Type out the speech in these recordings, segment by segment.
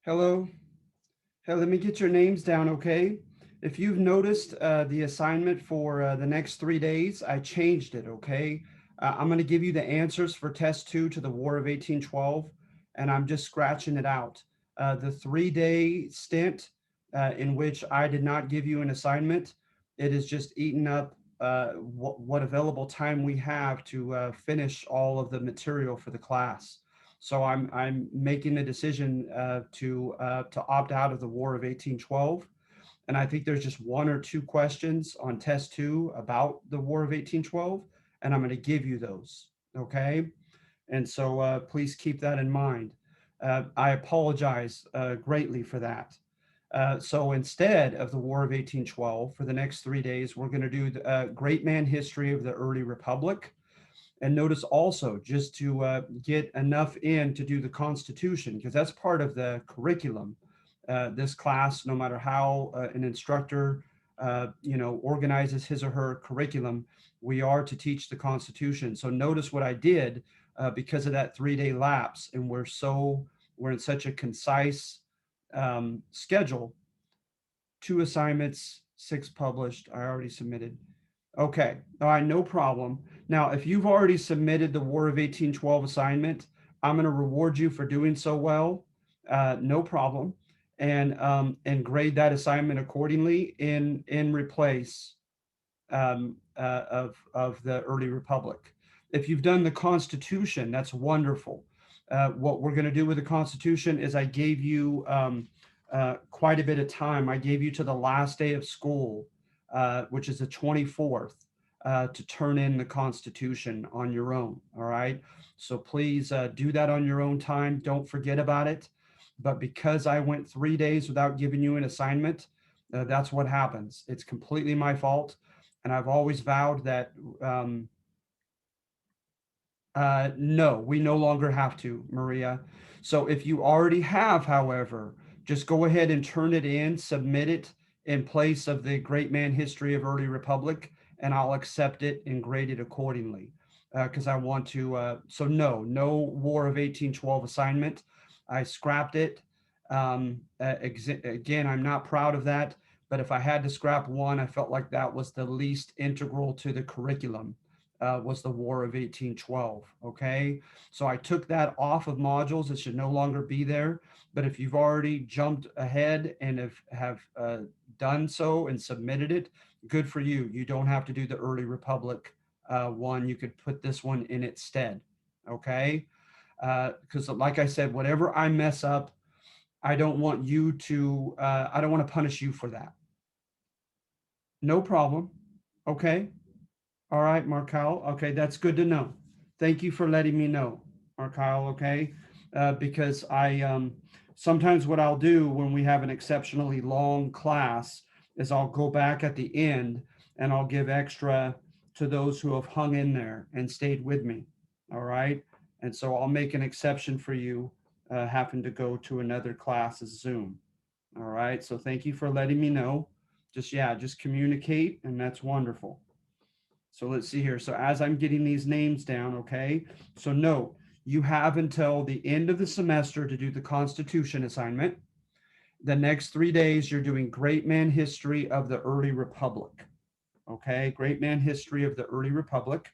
Hello. Hey, let me get your names down, okay? If you've noticed the assignment for the next 3 days, I changed it, okay? I'm going to give you the answers for test two to the War of 1812, and I'm just scratching it out. The 3 day stint in which I did not give you an assignment, it is just eaten up what available time we have to finish all of the material for the class. So I'm making the decision to opt out of the War of 1812, and I think there's just one or two questions on test two about the War of 1812, and I'm going to give you those. Okay, and so please keep that in mind. I apologize greatly for that. So instead of the War of 1812, for the next 3 days, we're going to do the Great Man History of the Early Republic. And notice also, just to get enough in to do the Constitution, because that's part of the curriculum. This class, no matter how an instructor, organizes his or her curriculum, we are to teach the Constitution. So notice what I did because of that 3 day lapse, and we're in such a concise schedule. 2 assignments, 6 published. I already submitted. Okay, all right, no problem. Now, if you've already submitted the War of 1812 assignment, I'm going to reward you for doing so well. No problem, and grade that assignment accordingly in replace of the early republic. If you've done the Constitution, that's wonderful. What we're going to do with the Constitution is I gave you quite a bit of time. I gave you to the last day of school, which is the 24th, to turn in the Constitution on your own. All right. So please do that on your own time. Don't forget about it. But because I went 3 days without giving you an assignment, that's what happens. It's completely my fault. And I've always vowed that no, we no longer have to, Maria. So if you already have, however, just go ahead and turn it in, submit it in place of the Great Man History of Early Republic, and I'll accept it and grade it accordingly. Because I want to, so no War of 1812 assignment. I scrapped it. Again, I'm not proud of that, but if I had to scrap one, I felt like that was the least integral to the curriculum. Was the War of 1812. Okay, so I took that off of modules. It should no longer be there. But if you've already jumped ahead and have done so and submitted it, good for you. You don't have to do the Early Republic one. You could put this one in its stead. Okay, because like I said, whatever I mess up, I don't want you to. I don't want to punish you for that. No problem. Okay. All right, Markel. Okay, that's good to know. Thank you for letting me know, Markel. Okay, because I sometimes what I'll do when we have an exceptionally long class is I'll go back at the end and I'll give extra to those who have hung in there and stayed with me. All right, and so I'll make an exception for you having to go to another class's Zoom. All right, so thank you for letting me know. Just communicate, and that's wonderful. So let's see here. So as I'm getting these names down, okay, so note, you have until the end of the semester to do the Constitution assignment. The next 3 days, you're doing Great Man History of the Early Republic. Okay, Great Man History of the Early Republic.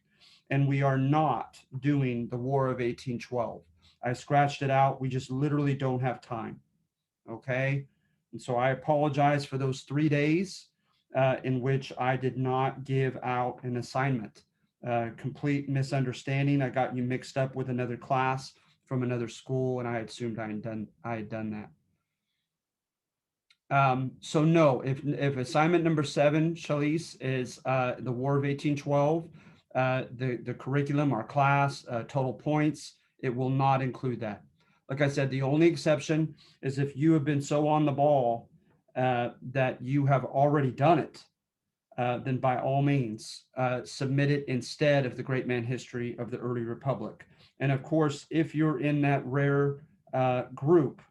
And we are not doing the War of 1812. I scratched it out. We just literally don't have time. Okay, and so I apologize for those 3 days in which I did not give out an assignment. Complete misunderstanding. I got you mixed up with another class from another school, and I assumed I had done that. So no, if assignment number 7, Shalise, is the War of 1812, the curriculum, our class, total points, it will not include that. Like I said, the only exception is if you have been so on the ball that you have already done it, then by all means, submit it instead of the Great Man History of the Early Republic. And of course, if you're in that rare group,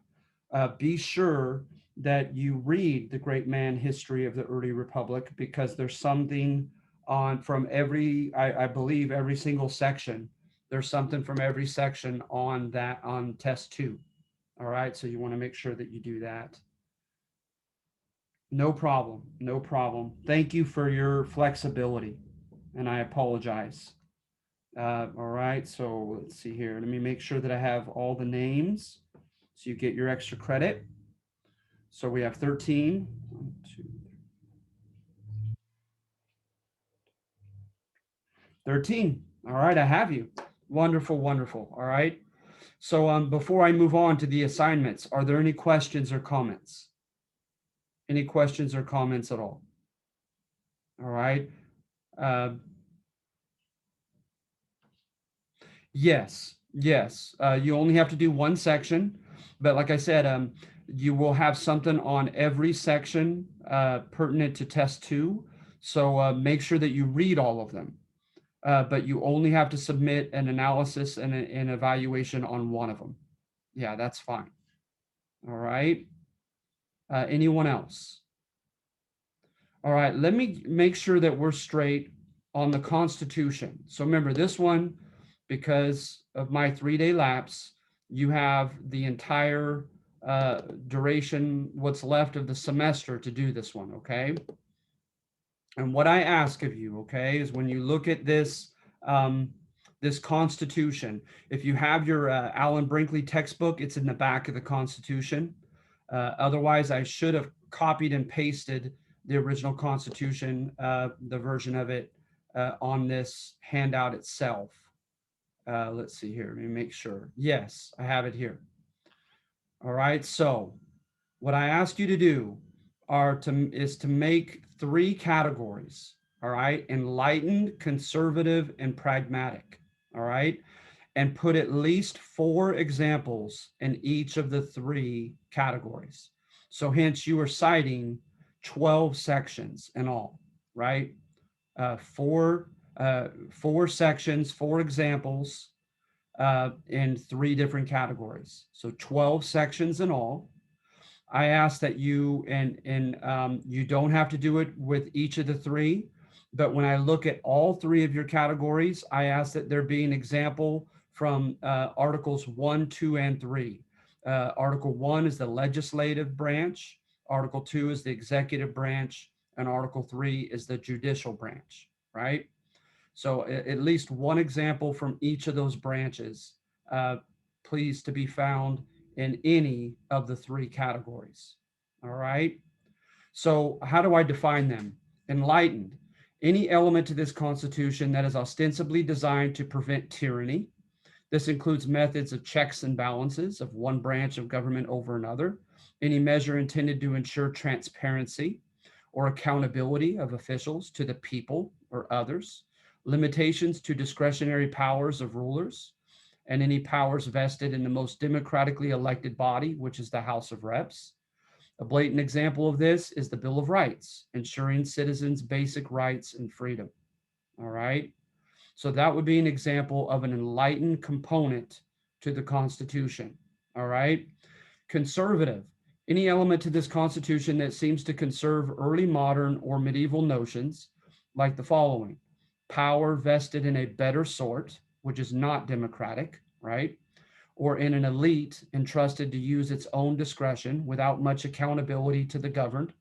be sure that you read the Great Man History of the Early Republic, because there's something on from every, I believe, every single section. There's something from every section on that on test 2. All right, so you want to make sure that you do that. No problem. No problem. Thank you for your flexibility, and I apologize. All right, so let's see here. Let me make sure that I have all the names so you get your extra credit. So we have 13. 1, 2, 13. All right, I have you. Wonderful, wonderful. All right. So before I move on to the assignments, are there any questions or comments? Any questions or comments at all? All right. Uh, yes, yes. You only have to do one section, but like I said, you will have something on every section pertinent to test two. So make sure that you read all of them. But you only have to submit an analysis and an evaluation on one of them. Yeah, that's fine. All right. Anyone else? All right, let me make sure that we're straight on the Constitution. So remember this one, because of my 3-day lapse, you have the entire duration, what's left of the semester to do this one, okay? And what I ask of you, okay, is when you look at this, this Constitution, if you have your Alan Brinkley textbook, it's in the back of the Constitution. Otherwise, I should have copied and pasted the original Constitution, the version of it, on this handout itself. Let's see here. Let me make sure. Yes, I have it here. All right. So, what I ask you to do is to make 3 categories. All right. Enlightened, conservative, and pragmatic. All right. And put at least 4 examples in each of the 3 categories. So hence you are citing 12 sections in all, right? 4 sections, 4 examples in 3 different categories. So 12 sections in all. I ask that you you don't have to do it with each of the 3, but when I look at all 3 of your categories, I ask that there be an example from Articles 1, 2, and 3. Article 1 is the legislative branch, Article 2 is the executive branch, and Article 3 is the judicial branch, right? So at least one example from each of those branches, please to be found in any of the 3 categories. All right. So how do I define them? Enlightened, any element to this Constitution that is ostensibly designed to prevent tyranny. This includes methods of checks and balances of one branch of government over another, any measure intended to ensure transparency or accountability of officials to the people or others, limitations to discretionary powers of rulers, and any powers vested in the most democratically elected body, which is the House of Reps. A blatant example of this is the Bill of Rights, ensuring citizens' basic rights and freedom. All right. So that would be an example of an enlightened component to the Constitution. All right. Conservative, any element to this Constitution that seems to conserve early modern or medieval notions, like the following: power vested in a better sort, which is not democratic, right? Or in an elite entrusted to use its own discretion without much accountability to the governed,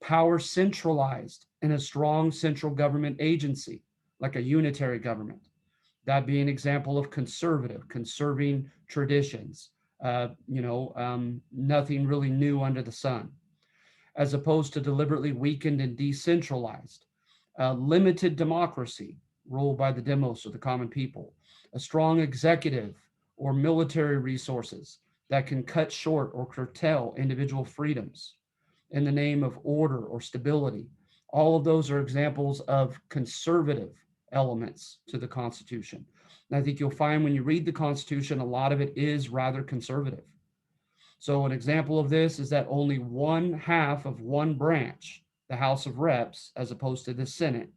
power centralized in a strong central government agency, like a unitary government. That being an example of conservative, conserving traditions, nothing really new under the sun, as opposed to deliberately weakened and decentralized. Limited democracy, ruled by the demos or the common people, a strong executive or military resources that can cut short or curtail individual freedoms in the name of order or stability. All of those are examples of conservative elements to the Constitution. And I think you'll find when you read the Constitution, a lot of it is rather conservative. So an example of this is that only 1/2 of one branch, the House of Reps, as opposed to the Senate,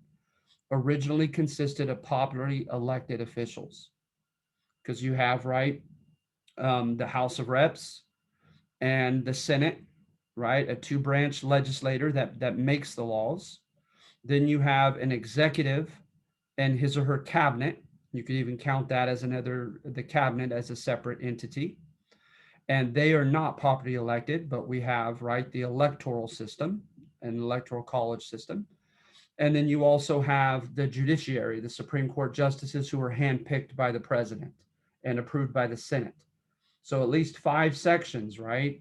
originally consisted of popularly elected officials. Because you have, right, the House of Reps and the Senate, right, a 2-branch legislator that makes the laws. Then you have an executive and his or her cabinet. You could even count that as the cabinet as a separate entity. and they are not popularly elected, but we have, right, the electoral system and electoral college system. And then you also have the judiciary, the Supreme Court justices who are handpicked by the president and approved by the Senate. So at least five sections, right?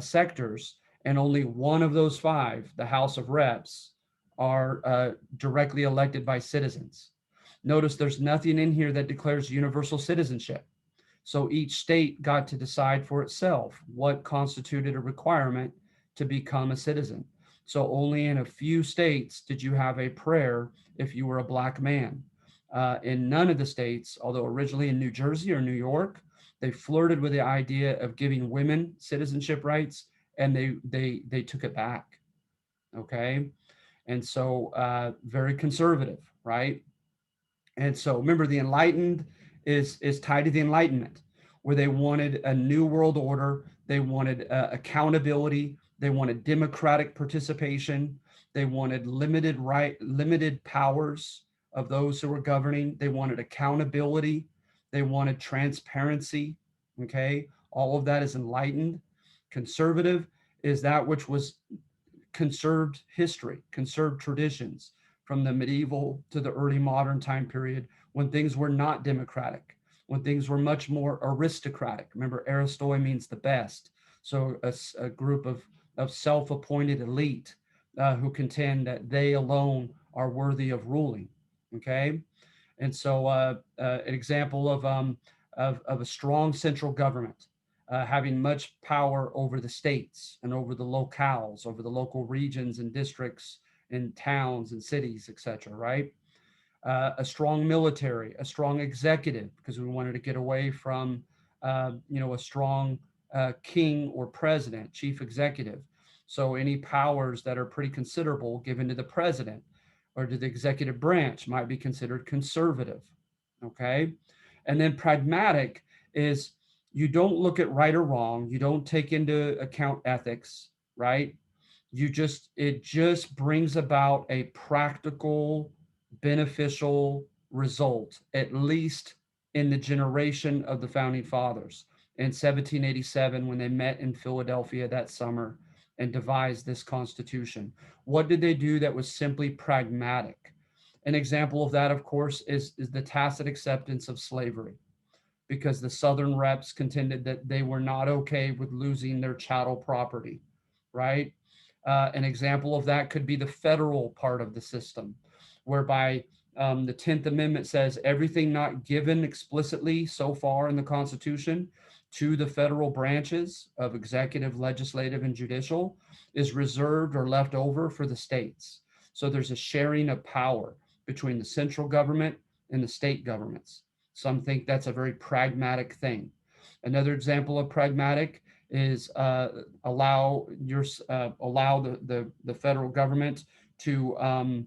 Sectors, and only one of those five, the House of Reps, are directly elected by citizens. Notice there's nothing in here that declares universal citizenship. So each state got to decide for itself what constituted a requirement to become a citizen. So only in a few states did you have a prayer if you were a black man. In none of the states, although originally in New Jersey or New York, they flirted with the idea of giving women citizenship rights, and they took it back. Okay, and so very conservative, right? And so remember, the enlightened is tied to the Enlightenment, where they wanted a new world order, they wanted accountability, they wanted democratic participation, they wanted limited powers of those who were governing, they wanted accountability, they wanted transparency. Okay, all of that is enlightened. Conservative is that which was conserved history, conserved traditions from the medieval to the early modern time period when things were not democratic, when things were much more aristocratic. Remember, Aristoi means the best. So a group of self-appointed elite who contend that they alone are worthy of ruling. Okay. And so an example of a strong central government having much power over the states and over the locales, over the local regions and districts and towns and cities, etc. Right? A strong military, a strong executive, because we wanted to get away from, a strong king or president, chief executive. So any powers that are pretty considerable given to the president or to the executive branch might be considered conservative. Okay. And then pragmatic is you don't look at right or wrong. You don't take into account ethics, right? It just brings about a practical, beneficial result, at least in the generation of the founding fathers in 1787 when they met in Philadelphia that summer and devised this Constitution. What did they do that was simply pragmatic? An example of that, of course, is the tacit acceptance of slavery, because the Southern reps contended that they were not okay with losing their chattel property, right? An example of that could be the federal part of the system, whereby the 10th Amendment says everything not given explicitly so far in the Constitution to the federal branches of executive, legislative, and judicial is reserved or left over for the states. So there's a sharing of power between the central government and the state governments. Some think that's a very pragmatic thing. Another example of pragmatic is allow the federal government to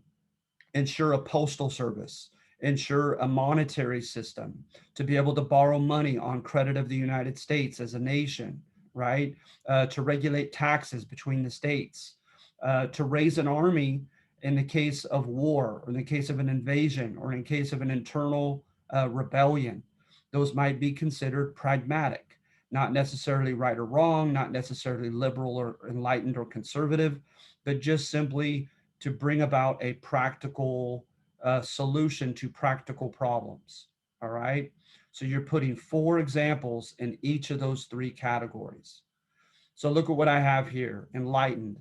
ensure a postal service, ensure a monetary system, to be able to borrow money on credit of the United States as a nation, right? To regulate taxes between the states, to raise an army in the case of war, or in the case of an invasion, or in case of an internal rebellion. Those might be considered pragmatic, not necessarily right or wrong, not necessarily liberal or enlightened or conservative, but just simply to bring about a practical solution to practical problems. All right. So you're putting four examples in each of those three categories. So look at what I have here: enlightened.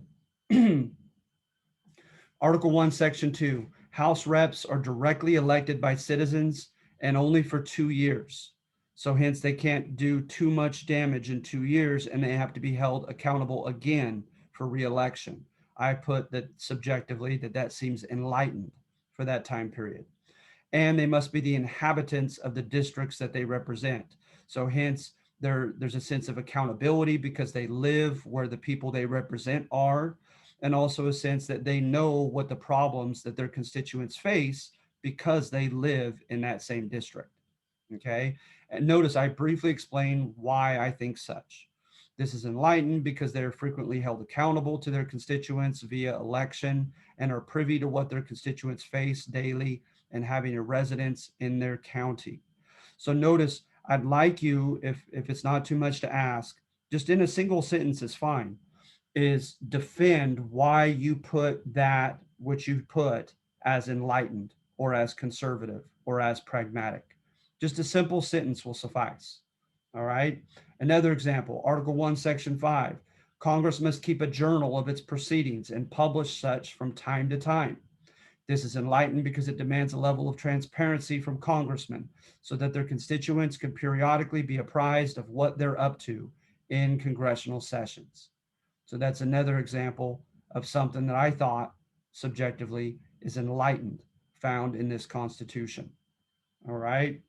Article 1, Section 2, House reps are directly elected by citizens and only for 2 years. So hence they can't do too much damage in 2 years, and they have to be held accountable again for reelection. I put that subjectively that seems enlightened for that time period. And they must be the inhabitants of the districts that they represent. So hence there's a sense of accountability because they live where the people they represent are, and also a sense that they know what the problems that their constituents face because they live in that same district. Okay. And notice I briefly explain why I think such. This is enlightened because they're frequently held accountable to their constituents via election and are privy to what their constituents face daily and having a residence in their county. So notice, I'd like you, if it's not too much to ask, just in a single sentence is fine, is defend why you put that which you put as enlightened or as conservative or as pragmatic. Just a simple sentence will suffice. All right. Another example, Article 1, Section 5. Congress must keep a journal of its proceedings and publish such from time to time. This is enlightened because it demands a level of transparency from congressmen so that their constituents can periodically be apprised of what they're up to in congressional sessions. So that's another example of something that I thought subjectively is enlightened, found in this Constitution. All right.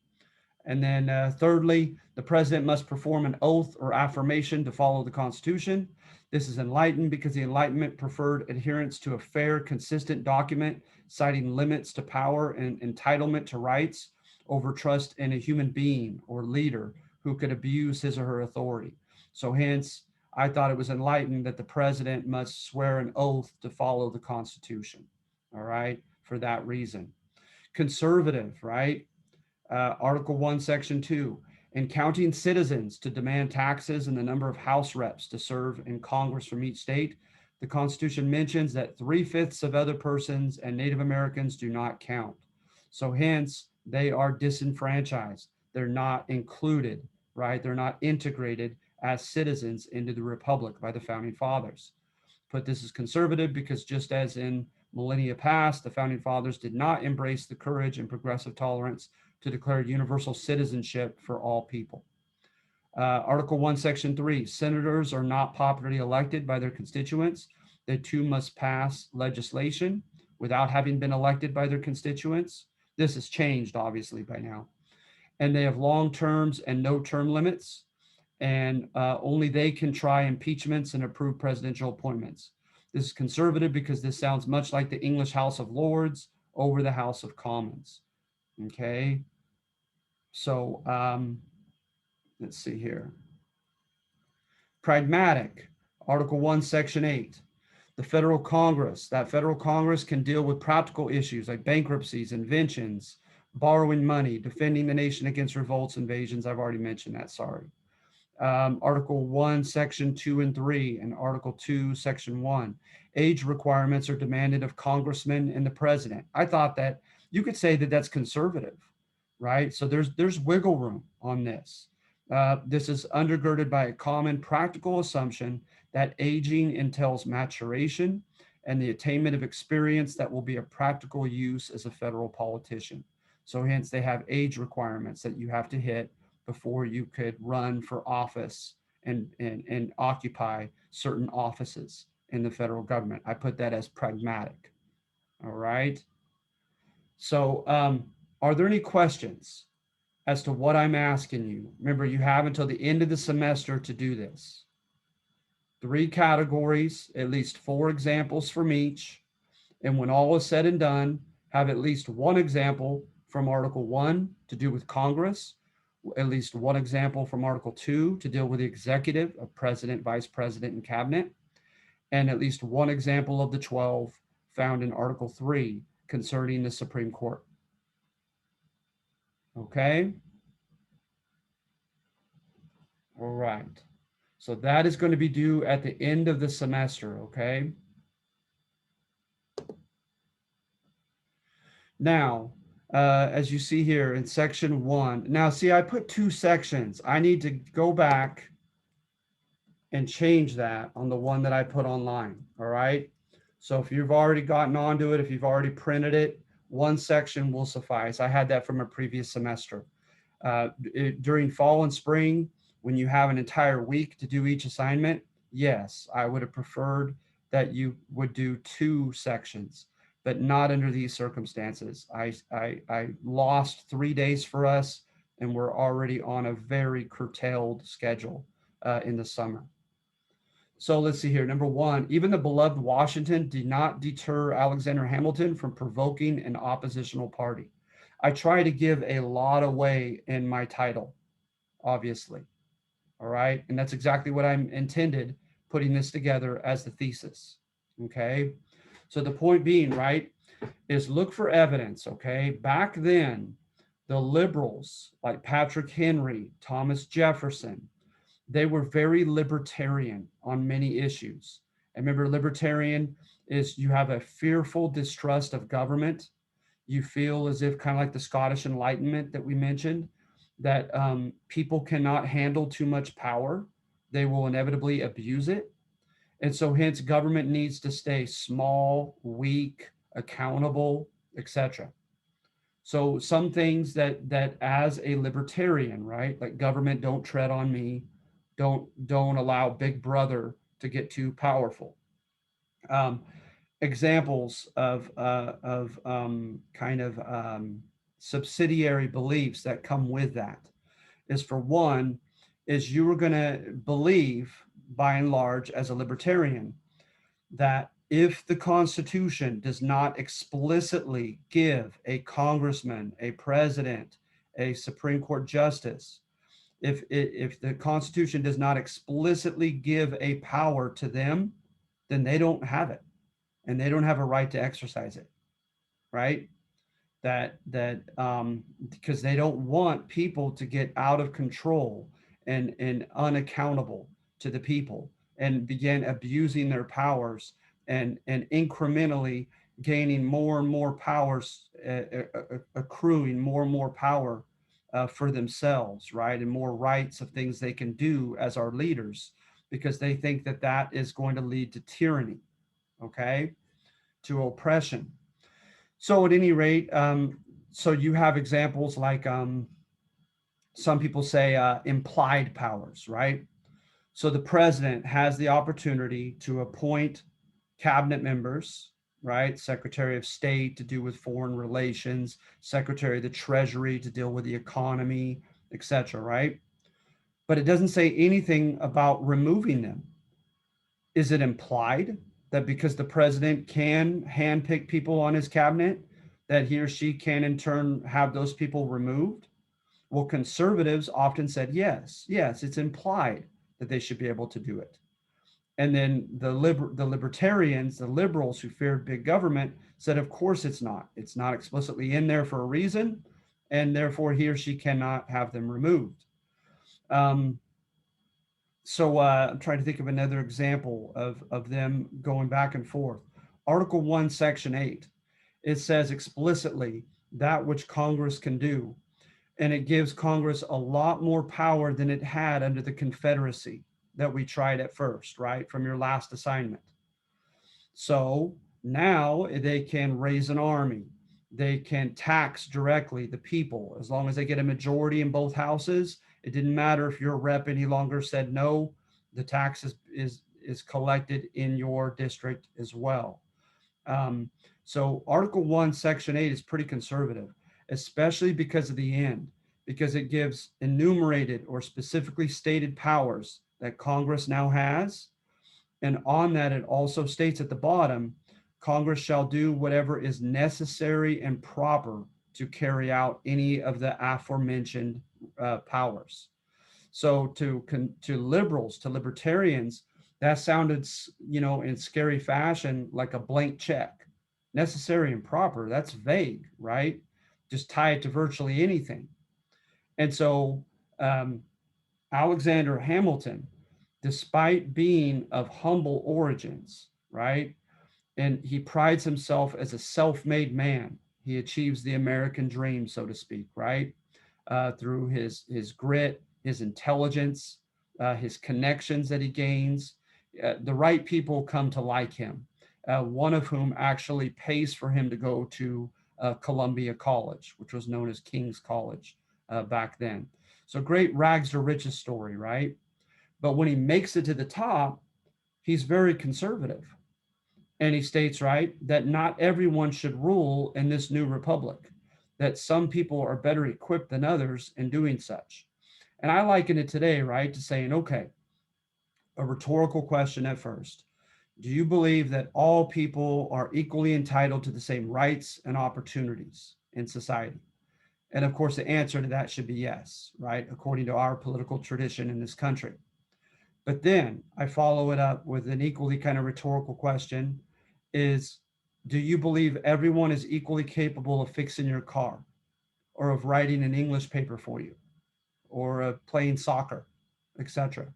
And then thirdly, the president must perform an oath or affirmation to follow the Constitution. This is enlightened because the Enlightenment preferred adherence to a fair, consistent document, citing limits to power and entitlement to rights over trust in a human being or leader who could abuse his or her authority. So hence, I thought it was enlightened that the president must swear an oath to follow the Constitution. All right, for that reason. Conservative, right? Article 1, Section 2, in counting citizens to demand taxes and the number of House reps to serve in Congress from each state, the Constitution mentions that 3/5 of other persons and Native Americans do not count. So hence, they are disenfranchised. They're not included, right? They're not integrated as citizens into the Republic by the Founding Fathers. Put this as conservative because just as in millennia past, the Founding Fathers did not embrace the courage and progressive tolerance to declare universal citizenship for all people. Article 1, Section 3, senators are not popularly elected by their constituents. They too must pass legislation without having been elected by their constituents. This has changed, obviously, by now. And they have long terms and no term limits. And only they can try impeachments and approve presidential appointments. This is conservative because this sounds much like the English House of Lords over the House of Commons. Okay. So let's see here. Pragmatic, Article 1, Section 8. The federal Congress, that federal Congress can deal with practical issues like bankruptcies, inventions, borrowing money, defending the nation against revolts, invasions. I've already mentioned that, sorry. Article 1, Section 2 and 3, and Article 2, Section 1. Age requirements are demanded of congressmen and the president. I thought that you could say that that's conservative, right? So there's wiggle room on this. This is undergirded by a common practical assumption that aging entails maturation and the attainment of experience that will be of practical use as a federal politician. So hence they have age requirements that you have to hit before you could run for office and occupy certain offices in the federal government. I put that as pragmatic. All right. So are there any questions as to what I'm asking you? Remember, you have until the end of the semester to do this. 3 categories, at least 4 examples from each. And when all is said and done, have at least 1 example from Article 1 to do with Congress, at least 1 example from Article 2 to deal with the executive of president, vice president, and cabinet, and at least 1 example of the 12 found in Article 3 concerning the Supreme Court. Okay? All right. So that is going to be due at the end of the semester, okay? Now, as you see here in section 1, now see, I put 2 sections. I need to go back and change that on the one that I put online, all right? So if you've already gotten onto it, if you've already printed it, 1 section will suffice. I had that from a previous semester. During fall and spring, when you have an entire week to do each assignment, yes, I would have preferred that you would do 2 sections, but not under these circumstances. I lost 3 days for us, and we're already on a very curtailed schedule in the summer. So let's see here. Number 1, even the beloved Washington did not deter Alexander Hamilton from provoking an oppositional party. I try to give a lot away in my title, obviously. All right. And that's exactly what I'm intended putting this together as the thesis. Okay. So the point being, right, is look for evidence. Okay. Back then, the liberals like Patrick Henry, Thomas Jefferson, They were very libertarian on many issues. And remember, libertarian is you have a fearful distrust of government. You feel as if, kind of like the Scottish Enlightenment that we mentioned, that people cannot handle too much power. They will inevitably abuse it. And so hence government needs to stay small, weak, accountable, etc. So some things that as a libertarian, right? Like government, don't tread on me, don't allow big brother to get too powerful. Um, Examples of kind of subsidiary beliefs that come with that is, for one, is you are going to believe, by and large, as a libertarian, that if the Constitution does not explicitly give a congressman, a president, a Supreme Court justice, if the Constitution does not explicitly give a power to them, then they don't have it, and they don't have a right to exercise it, right? That because they don't want people to get out of control and unaccountable to the people and begin abusing their powers and incrementally gaining more and more powers, accruing more and more power for themselves, right? And more rights of things they can do as our leaders, because they think that that is going to lead to tyranny, okay, to oppression. So at any rate, so you have examples like some people say implied powers, right? So the president has the opportunity to appoint cabinet members, right? Secretary of State to do with foreign relations, Secretary of the Treasury to deal with the economy, etc., right? But it doesn't say anything about removing them. Is it implied that because the president can handpick people on his cabinet, that he or she can in turn have those people removed? Well, conservatives often said yes, yes, it's implied that they should be able to do it. And then the libertarians, the liberals who feared big government, said, of course it's not. It's not explicitly in there for a reason, and therefore he or she cannot have them removed. Um, so I'm trying to think of another example of them going back and forth. Article 1, Section 8, it says explicitly that which Congress can do. And it gives Congress a lot more power than it had under the Confederacy that we tried at first, right? From your last assignment. So now they can raise an army. They can tax directly the people as long as they get a majority in both houses. It didn't matter if your rep any longer said no, the tax is collected in your district as well. Um, so Article 1, Section 8 is pretty conservative, especially because of the end, because it gives enumerated or specifically stated powers that Congress now has. And on that, it also states at the bottom, Congress shall do whatever is necessary and proper to carry out any of the aforementioned powers. So to liberals, to libertarians, that sounded, in scary fashion like a blank check. Necessary and proper, that's vague, right? Just tie it to virtually anything. And so um, Alexander Hamilton, despite being of humble origins, right? And he prides himself as a self-made man. He achieves the American dream, so to speak, right? Through his grit, his intelligence, his connections that he gains. The right people come to like him, one of whom actually pays for him to go to Columbia College, which was known as King's College back then. So great rags to riches story, right? But when he makes it to the top, he's very conservative. And he states, right, that not everyone should rule in this new republic, that some people are better equipped than others in doing such. And I liken it today, right, to saying, okay, a rhetorical question at first. Do you believe that all people are equally entitled to the same rights and opportunities in society? And of course, the answer to that should be yes, right, according to our political tradition in this country. But then I follow it up with an equally kind of rhetorical question is, do you believe everyone is equally capable of fixing your car or of writing an English paper for you or playing soccer? etc.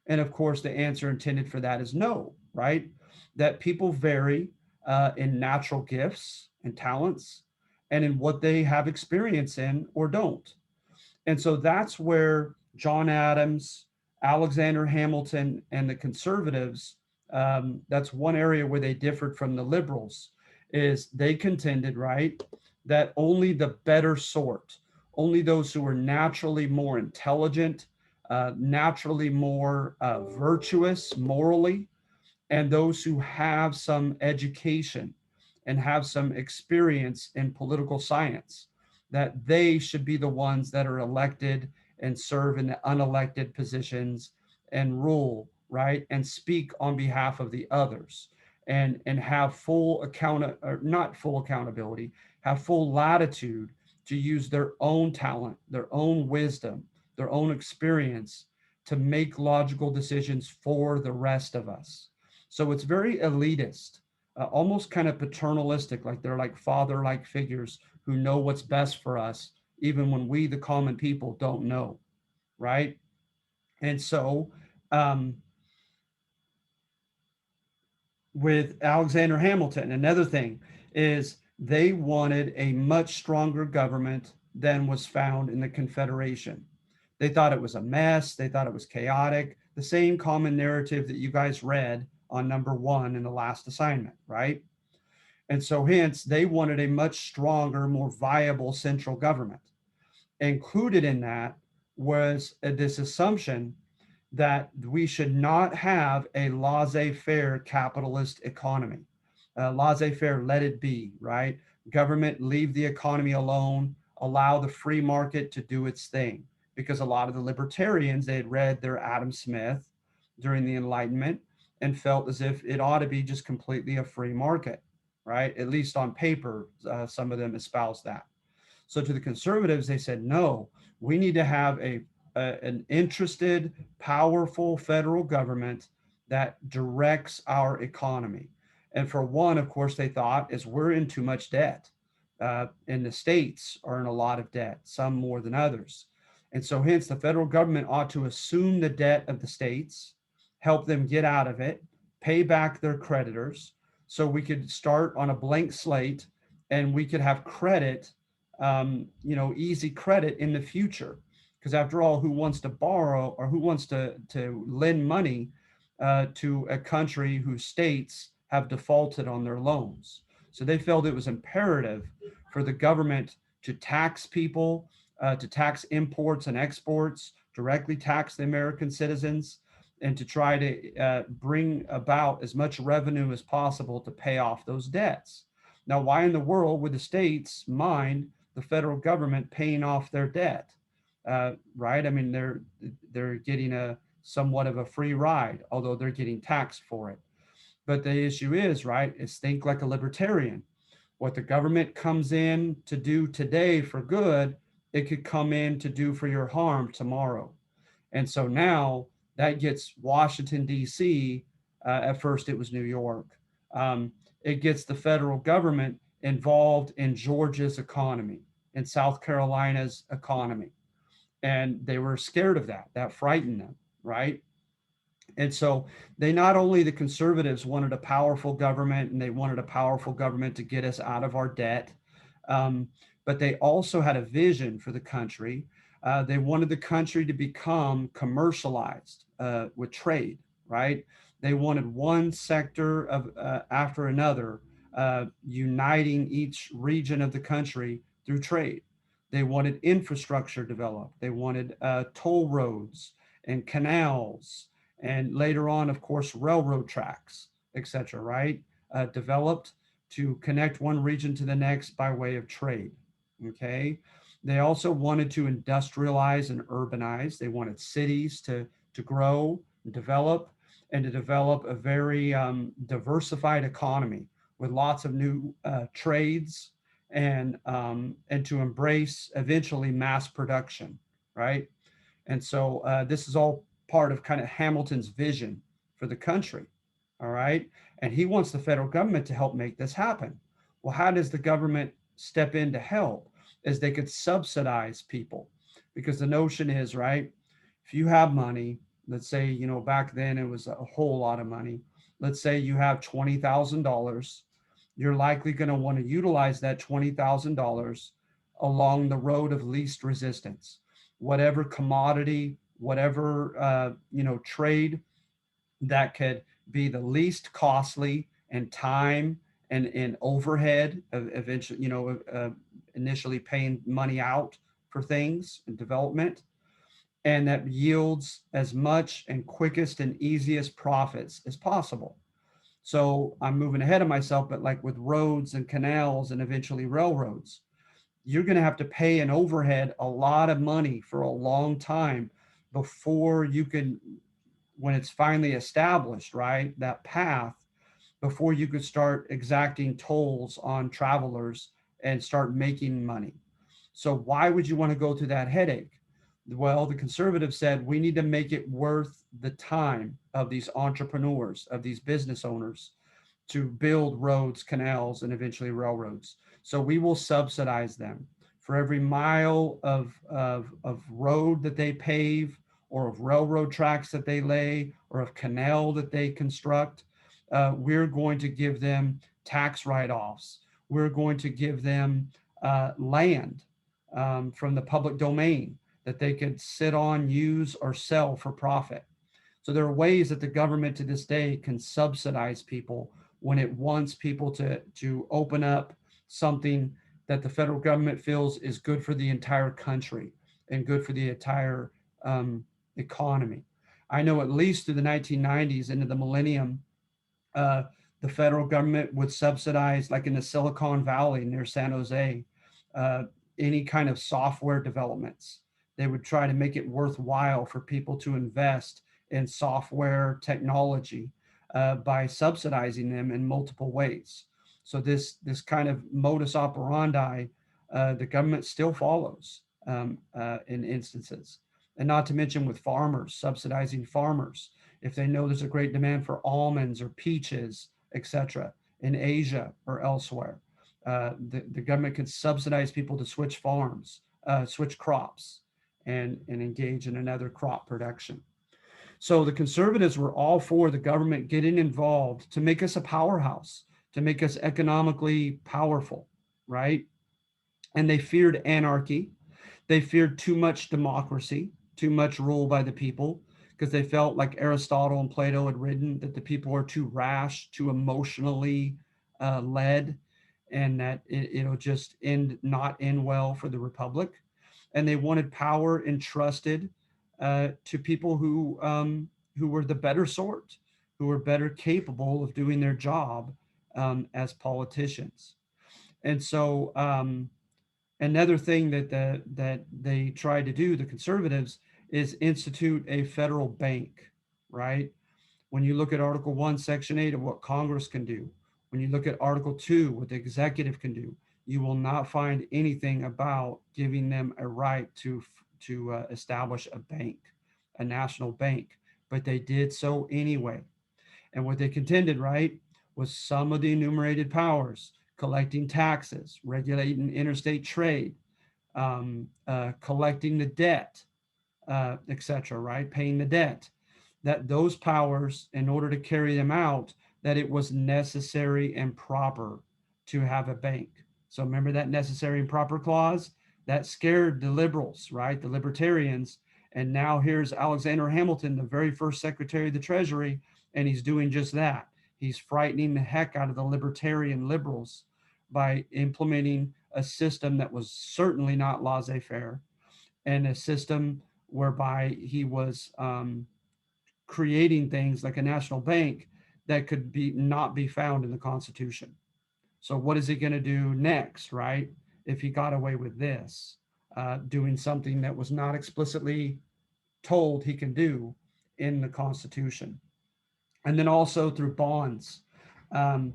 And of course, the answer intended for that is no, right? That people vary in natural gifts and talents and in what they have experience in or don't. And so that's where John Adams, Alexander Hamilton, and the conservatives, that's one area where they differed from the liberals, is they contended, right, that only the better sort, only those who were naturally more intelligent, naturally more virtuous morally, and those who have some education and have some experience in political science, that they should be the ones that are elected and serve in the unelected positions and rule, right? And speak on behalf of the others and have full account or not full accountability, have full latitude to use their own talent, their own wisdom, their own experience to make logical decisions for the rest of us. So it's very elitist, almost kind of paternalistic, like they're like father like figures who know what's best for us, even when we, the common people, don't know, right? And so, um, with Alexander Hamilton, another thing is they wanted a much stronger government than was found in the Confederation. They thought it was a mess, they thought it was chaotic, the same common narrative that you guys read on number one in the last assignment, right? And so, hence, they wanted a much stronger, more viable central government. Included in that was this assumption that we should not have a laissez faire capitalist economy. Laissez faire, let it be, right? Government, leave the economy alone, allow the free market to do its thing. Because a lot of the libertarians, they had read their Adam Smith during the Enlightenment and felt as if it ought to be just completely a free market, right? At least on paper, some of them espouse that. So to the conservatives, they said, no, we need to have an interested, powerful federal government that directs our economy. And for one, of course, they thought is we're in too much debt. And the states are in a lot of debt, some more than others. And so hence the federal government ought to assume the debt of the states, help them get out of it, pay back their creditors, so we could start on a blank slate and we could have credit, easy credit in the future. Because after all, who wants to borrow or who wants to lend money to a country whose states have defaulted on their loans? So they felt it was imperative for the government to tax people, to tax imports and exports, directly tax the American citizens, and to try to bring about as much revenue as possible to pay off those debts. Now, why in the world would the states mind the federal government paying off their debt? Right? I mean, they're getting a somewhat of a free ride, although they're getting taxed for it. But the issue is, right, is think like a libertarian. What the government comes in to do today for good, it could come in to do for your harm tomorrow. And so now that gets Washington, D.C., at first it was New York. It gets the federal government involved in Georgia's economy, in South Carolina's economy. And they were scared of that. That frightened them, right? And so they not only the conservatives wanted a powerful government and they wanted a powerful government to get us out of our debt, um, but they also had a vision for the country. They wanted the country to become commercialized with trade, right? They wanted one sector of after another, uniting each region of the country through trade. They wanted infrastructure developed. They wanted toll roads and canals, and later on, of course, railroad tracks, etc., right? Developed to connect one region to the next by way of trade. Okay. They also wanted to industrialize and urbanize. They wanted cities to grow, and develop, and to develop a very diversified economy with lots of new trades and to embrace eventually mass production, right? And so this is all part of kind of Hamilton's vision for the country. All right. And he wants the federal government to help make this happen. Well, how does the government step in to help? As they could subsidize people. Because the notion is, right, if you have money Let's say, you know, back then it was a whole lot of money. Let's say you have $20,000. You're likely going to want to utilize that $20,000 along the road of least resistance. Whatever commodity, whatever, you know, trade that could be the least costly and time and overhead of eventually, you know, initially paying money out for things and development, and that yields as much and quickest and easiest profits as possible. So I'm moving ahead of myself, but like with roads and canals and eventually railroads, you're going to have to pay an overhead a lot of money for a long time before you can, when it's finally established, right, that path, before you could start exacting tolls on travelers and start making money. So why would you want to go through that headache? Well, the conservatives said we need to make it worth the time of these entrepreneurs, of these business owners, to build roads, canals, and eventually railroads. So we will subsidize them for every mile of road that they pave, or of railroad tracks that they lay, or of canal that they construct. We're going to give them tax write-offs. We're going to give them land from the public domain that they could sit on, use, or sell for profit. So there are ways that the government to this day can subsidize people when it wants people to open up something that the federal government feels is good for the entire country and good for the entire economy. I know at least through the 1990s into the millennium, uh, the federal government would subsidize, like in the Silicon Valley near San Jose, uh, any kind of software developments. They would try to make it worthwhile for people to invest in software technology by subsidizing them in multiple ways. So this kind of modus operandi, the government still follows in instances, and not to mention with farmers, subsidizing farmers if they know there's a great demand for almonds or peaches, etc., in Asia or elsewhere. The government can subsidize people to switch farms, switch crops, and engage in another crop production. So the conservatives were all for the government getting involved to make us a powerhouse, to make us economically powerful, right? And they feared anarchy. They feared too much democracy, too much rule by the people, because they felt like Aristotle and Plato had written that the people are too rash, too emotionally led, and that it'll just not end well for the republic. And they wanted power entrusted to people who were the better sort, who were better capable of doing their job as politicians. And so another thing that they tried to do, the conservatives, is institute a federal bank, right? When you look at Article 1, Section 8 of what Congress can do, when you look at Article 2, what the executive can do, you will not find anything about giving them a right to establish a bank, a national bank. But they did so anyway. And what they contended, right, was some of the enumerated powers: collecting taxes, regulating interstate trade, collecting the debt, etc., right, paying the debt, that those powers, in order to carry them out, that it was necessary and proper to have a bank. So remember that necessary and proper clause? That scared the liberals, right? The libertarians. And now here's Alexander Hamilton, the very first Secretary of the Treasury, and he's doing just that. He's frightening the heck out of the libertarian liberals by implementing a system that was certainly not laissez-faire, and a system whereby he was creating things like a national bank that could be not be found in the Constitution. So what is he going to do next, right? If he got away with this, doing something that was not explicitly told he can do in the Constitution. And then also through bonds, um,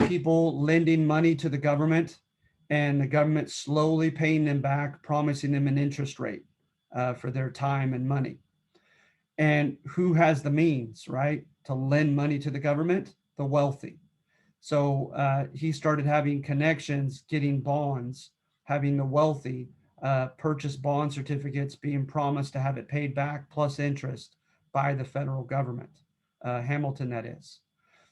people lending money to the government and the government slowly paying them back, promising them an interest rate for their time and money. And who has the means, right, to lend money to the government? The wealthy. So he started having connections, getting bonds, having the wealthy purchase bond certificates, being promised to have it paid back plus interest by the federal government. Hamilton, that is.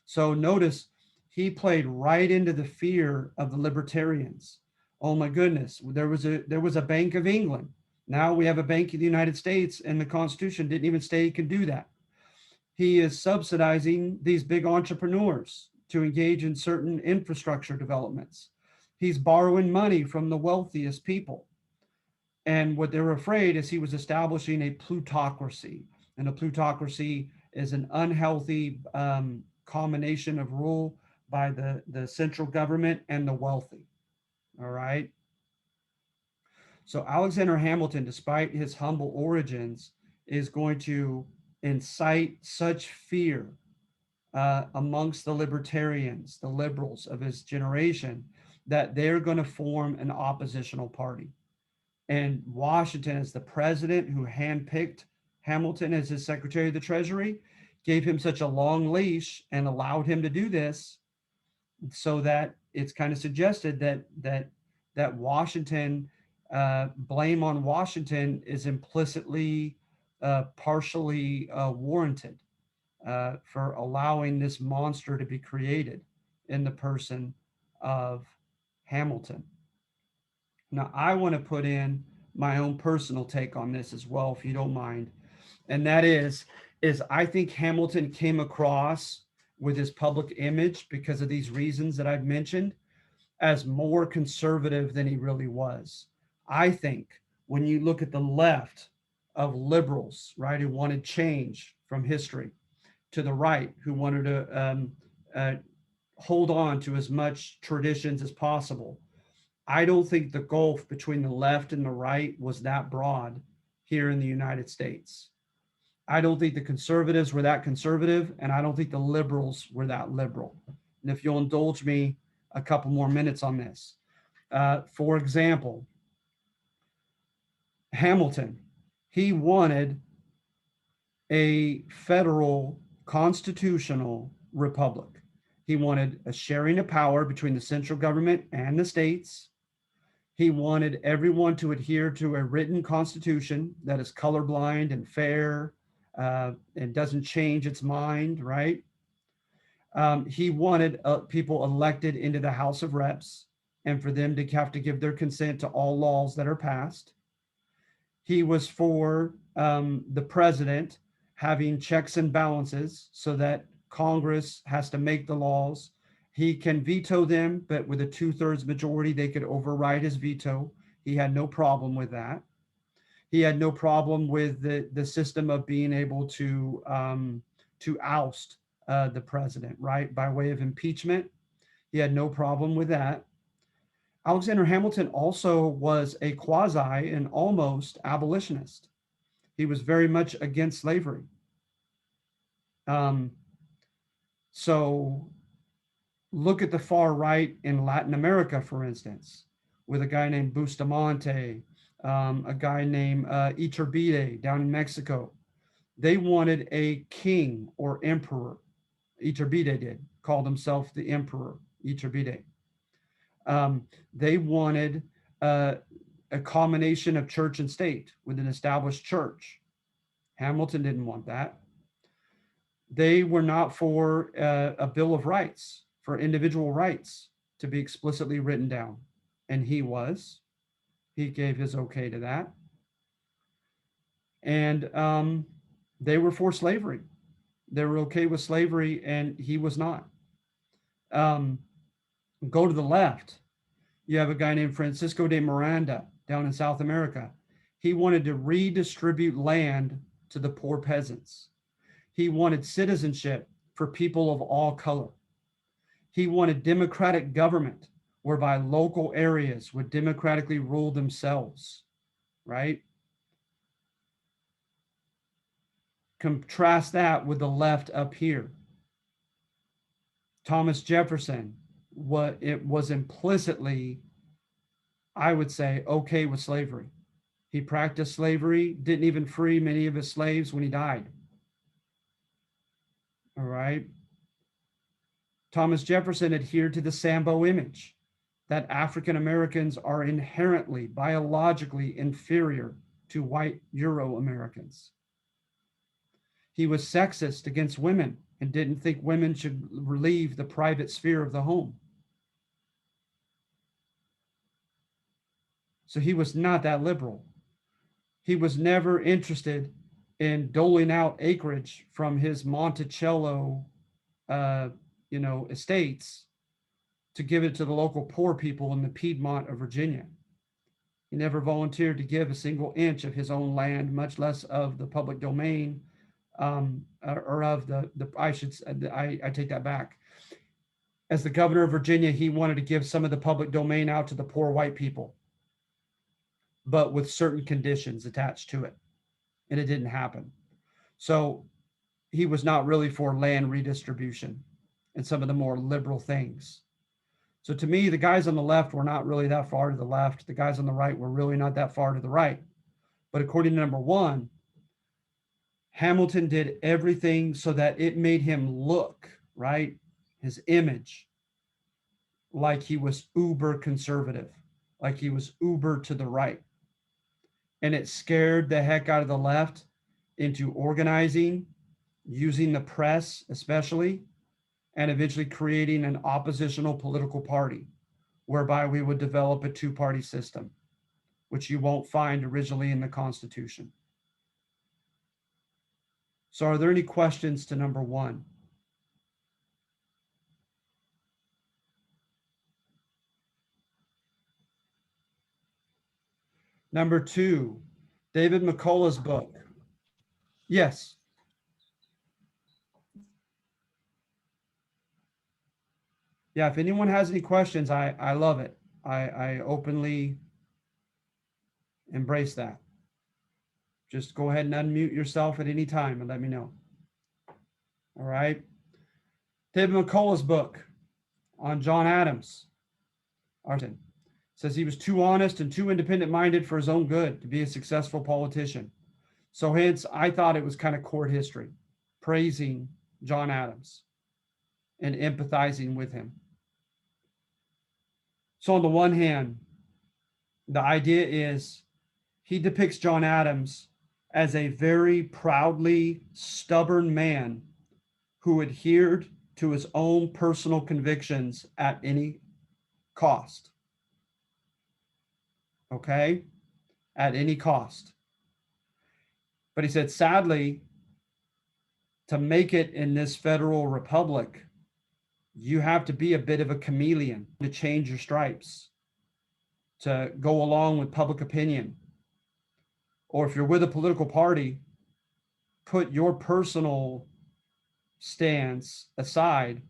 So notice he played right into the fear of the libertarians. Oh my goodness, there was a Bank of England. Now we have a Bank of the United States, and the Constitution didn't even say he could do that. He is subsidizing these big entrepreneurs to engage in certain infrastructure developments. He's borrowing money from the wealthiest people. And what they're afraid is he was establishing a plutocracy. And a plutocracy is an unhealthy combination of rule by the central government and the wealthy. All right. So Alexander Hamilton, despite his humble origins, is going to incite such fear amongst the libertarians, the liberals of his generation, that they're going to form an oppositional party. And Washington, as the president who handpicked Hamilton as his Secretary of the Treasury, gave him such a long leash and allowed him to do this, so that it's kind of suggested that Washington, blame on Washington is implicitly, partially warranted for allowing this monster to be created in the person of Hamilton. Now, I want to put in my own personal take on this as well, if you don't mind. And that is I think Hamilton came across with his public image, because of these reasons that I've mentioned, as more conservative than he really was. I think when you look at the left of liberals, right, who wanted change from history, to the right, who wanted to hold on to as much traditions as possible, I don't think the gulf between the left and the right was that broad here in the United States. I don't think the conservatives were that conservative, and I don't think the liberals were that liberal. And if you'll indulge me a couple more minutes on this. For example, Hamilton, he wanted a federal constitutional republic. He wanted a sharing of power between the central government and the states. He wanted everyone to adhere to a written constitution that is colorblind and fair, and doesn't change its mind, right? He wanted people elected into the House of Reps, and for them to have to give their consent to all laws that are passed. He was for the president having checks and balances, so that Congress has to make the laws. He can veto them, but with a 2/3 majority, they could override his veto. He had no problem with that. He had no problem with the system of being able to oust the president, right, by way of impeachment. He had no problem with that. Alexander Hamilton also was a quasi and almost abolitionist. He was very much against slavery. So look at the far right in Latin America, for instance, with a guy named Bustamante, a guy named Iturbide down in Mexico. They wanted a king or emperor. Iturbide did, called himself the emperor, Iturbide. They wanted a combination of church and state with an established church. Hamilton didn't want that. They were not for a Bill of Rights, for individual rights to be explicitly written down. And he was. He gave his okay to that. And they were for slavery. They were okay with slavery, and he was not. Go to the left. You have a guy named Francisco de Miranda down in South America. He wanted to redistribute land to the poor peasants. He wanted citizenship for people of all color. He wanted democratic government, whereby local areas would democratically rule themselves, right? Contrast that with the left up here. Thomas Jefferson, it was implicitly, I would say, okay with slavery. He practiced slavery, didn't even free many of his slaves when he died. All right. Thomas Jefferson adhered to the Sambo image, that African Americans are inherently, biologically inferior to white Euro Americans. He was sexist against women and didn't think women should relieve the private sphere of the home. So he was not that liberal. He was never interested in doling out acreage from his Monticello, estates to give it to the local poor people in the Piedmont of Virginia. He never volunteered to give a single inch of his own land, much less of the public domain, or of I take that back. As the governor of Virginia, he wanted to give some of the public domain out to the poor white people, but with certain conditions attached to it. And it didn't happen. So he was not really for land redistribution and some of the more liberal things. So to me, the guys on the left were not really that far to the left. The guys on the right were really not that far to the right. But according to number one, Hamilton did everything so that it made him look, right, his image, like he was uber conservative, like he was uber to the right. And it scared the heck out of the left into organizing, using the press especially, and eventually creating an oppositional political party whereby we would develop a two-party system, which you won't find originally in the Constitution. So are there any questions to number one? Number two, David McCullough's book. Yes. Yeah, if anyone has any questions, I love it. I openly embrace that. Just go ahead and unmute yourself at any time and let me know. All right. David McCullough's book on John Adams says he was too honest and too independent-minded for his own good to be a successful politician. So hence, I thought it was kind of court history, praising John Adams and empathizing with him. So on the one hand, the idea is he depicts John Adams as a very proudly stubborn man who adhered to his own personal convictions at any cost. Okay? At any cost. But he said, sadly, to make it in this federal republic, you have to be a bit of a chameleon to change your stripes, to go along with public opinion. Or if you're with a political party, put your personal stance aside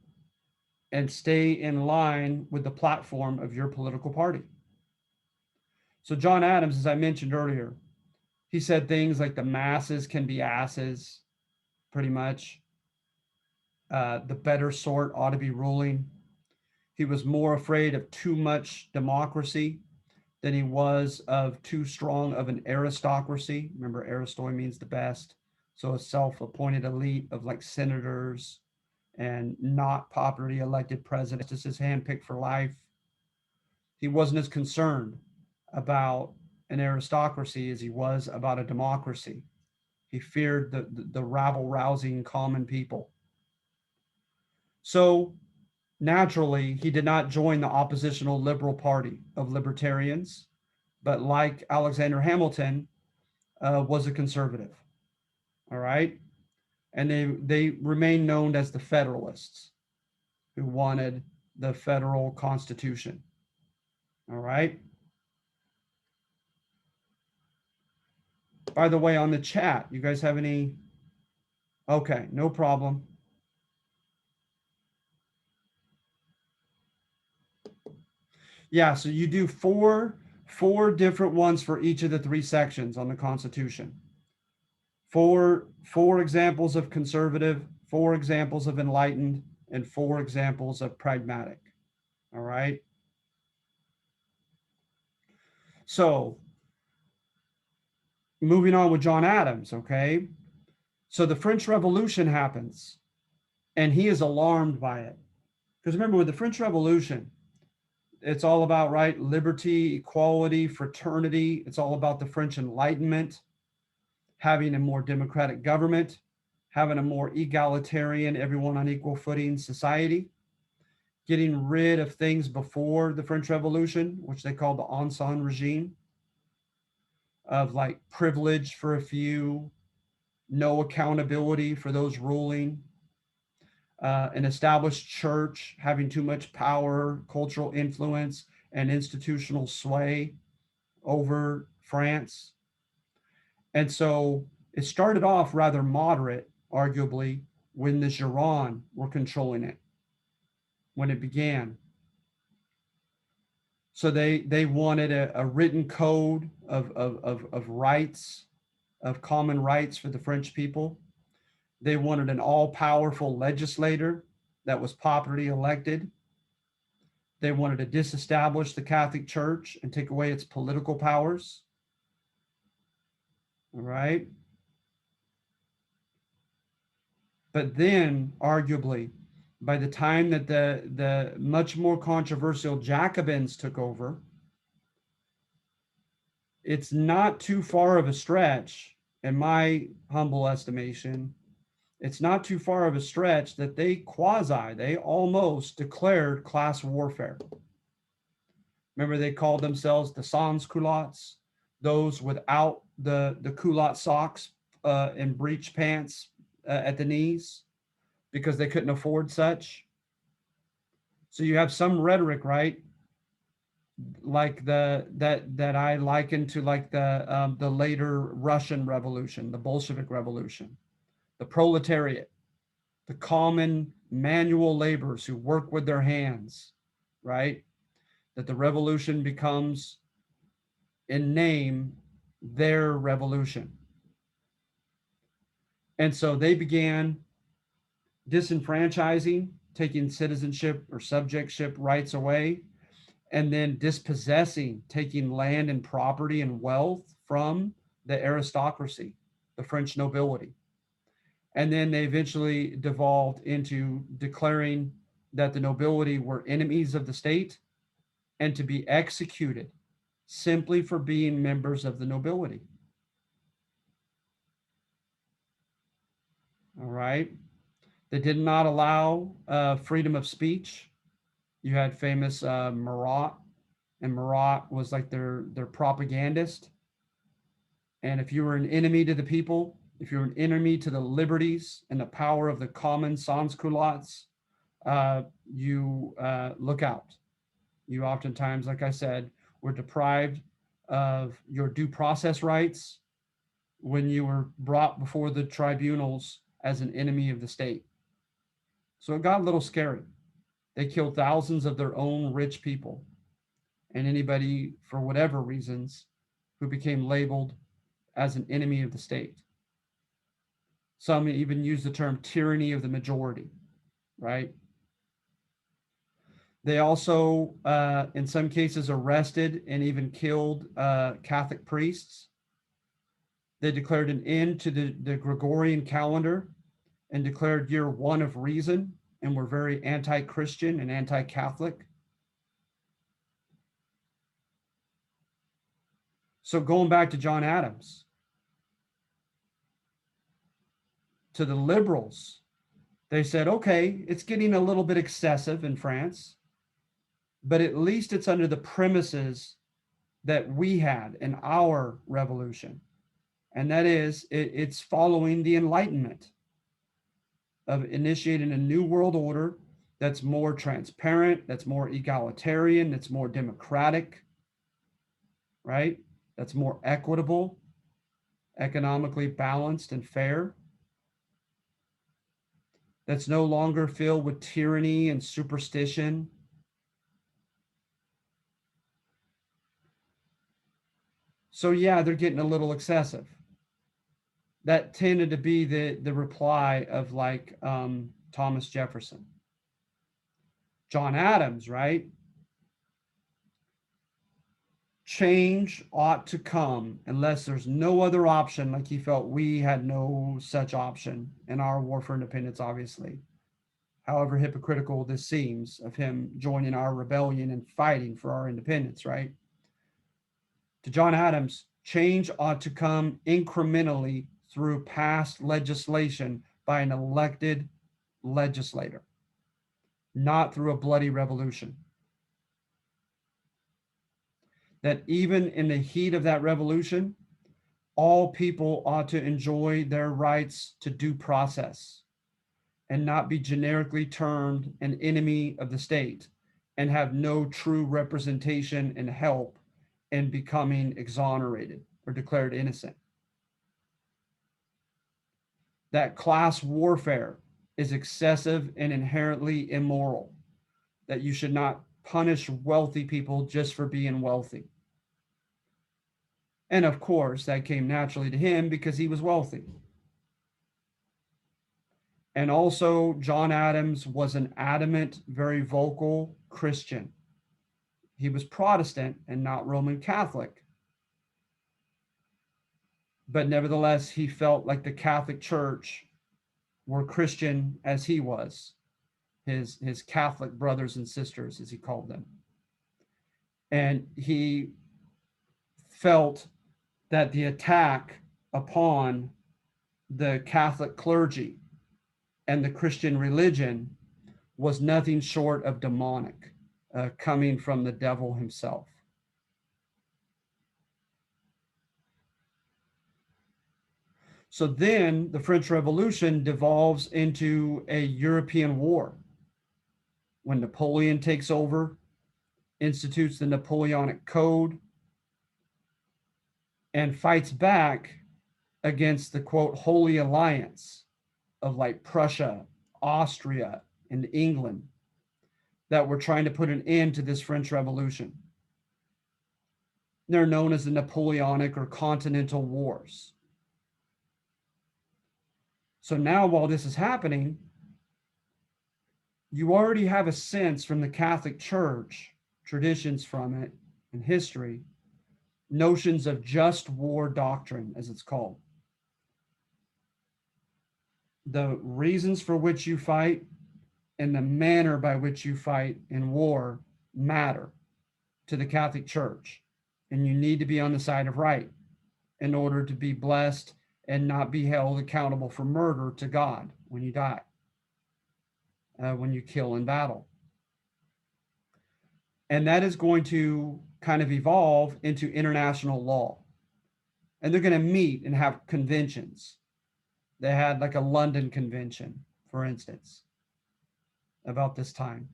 and stay in line with the platform of your political party. So John Adams, as I mentioned earlier, he said things like the masses can be asses, pretty much. The better sort ought to be ruling. He was more afraid of too much democracy than he was of too strong of an aristocracy. Remember, aristoi means the best. So a self-appointed elite of like senators and not popularly elected presidents, just his handpicked for life. He wasn't as concerned about an aristocracy as he was about a democracy. He feared the rabble-rousing common people. So naturally, he did not join the oppositional Liberal Party of libertarians, but like Alexander Hamilton, was a conservative. All right. And they remain known as the Federalists, who wanted the federal constitution. All right. By the way, on the chat, you guys have any? Okay, no problem. Yeah, so you do four different ones for each of the three sections on the Constitution. Four examples of conservative, 4 examples of enlightened, and 4 examples of pragmatic. All right. So moving on with John Adams, okay? So the French Revolution happens, and he is alarmed by it. Because remember, with the French Revolution, it's all about, right, liberty, equality, fraternity. It's all about the French Enlightenment, having a more democratic government, having a more egalitarian, everyone on equal footing society, getting rid of things before the French Revolution, which they called the Ancien regime, of like privilege for a few, no accountability for those ruling, an established church having too much power, cultural influence, and institutional sway over France. And so it started off rather moderate, arguably, when the Gironde were controlling it, when it began. So they wanted a written code of rights, of common rights for the French people. They wanted an all-powerful legislator that was popularly elected. They wanted to disestablish the Catholic Church and take away its political powers. All right. But then, arguably, by the time that the much more controversial Jacobins took over, it's not too far of a stretch, in my humble estimation, it's not too far of a stretch that they almost declared class warfare. Remember, they called themselves the sans culottes, those without the culotte socks and breech pants at the knees, because they couldn't afford such. So you have some rhetoric, right? Like that I liken to like the later Russian Revolution, the Bolshevik Revolution, the proletariat, the common manual laborers who work with their hands, right? That the revolution becomes, in name, their revolution. And so they began disenfranchising, taking citizenship or subjectship rights away, and then dispossessing, taking land and property and wealth from the aristocracy, the French nobility. And then they eventually devolved into declaring that the nobility were enemies of the state and to be executed simply for being members of the nobility. All right. They did not allow freedom of speech. You had famous Marat, and Marat was like their propagandist. And if you were an enemy to the people, if you're an enemy to the liberties and the power of the common sans-culottes, you look out. You oftentimes, like I said, were deprived of your due process rights when you were brought before the tribunals as an enemy of the state. So it got a little scary. They killed thousands of their own rich people and anybody, for whatever reasons, who became labeled as an enemy of the state. Some even use the term tyranny of the majority, right? They also, in some cases, arrested and even killed Catholic priests. They declared an end to the Gregorian calendar and declared year one of reason, and were very anti-Christian and anti-Catholic. So going back to John Adams, to the liberals, they said, okay, it's getting a little bit excessive in France, but at least it's under the premises that we had in our revolution. And that is, it's following the Enlightenment of initiating a new world order that's more transparent, that's more egalitarian, that's more democratic, right? That's more equitable, economically balanced and fair. That's no longer filled with tyranny and superstition. So yeah, they're getting a little excessive. That tended to be the reply of like Thomas Jefferson. John Adams, right? Change ought to come unless there's no other option, like he felt we had no such option in our war for independence, obviously. However hypocritical this seems of him joining our rebellion and fighting for our independence, right? To John Adams, change ought to come incrementally through past legislation by an elected legislator, not through a bloody revolution. That even in the heat of that revolution, all people ought to enjoy their rights to due process and not be generically termed an enemy of the state and have no true representation and help in becoming exonerated or declared innocent. That class warfare is excessive and inherently immoral, that you should not punish wealthy people just for being wealthy. And of course, that came naturally to him because he was wealthy. And also, John Adams was an adamant, very vocal Christian. He was Protestant and not Roman Catholic. But nevertheless, he felt like the Catholic Church were Christian as he was, his Catholic brothers and sisters, as he called them. And he felt that the attack upon the Catholic clergy and the Christian religion was nothing short of demonic, coming from the devil himself. So then the French Revolution devolves into a European war when Napoleon takes over, institutes the Napoleonic Code, and fights back against the, quote, Holy Alliance of like Prussia, Austria, and England that were trying to put an end to this French Revolution. They're known as the Napoleonic or Continental Wars. So now, while this is happening, you already have a sense from the Catholic Church, traditions from it, and history, notions of just war doctrine, as it's called. The reasons for which you fight and the manner by which you fight in war matter to the Catholic Church. And you need to be on the side of right in order to be blessed and not be held accountable for murder to God when you die, when you kill in battle. And that is going to kind of evolve into international law. And they're going to meet and have conventions. They had like a London convention, for instance, about this time.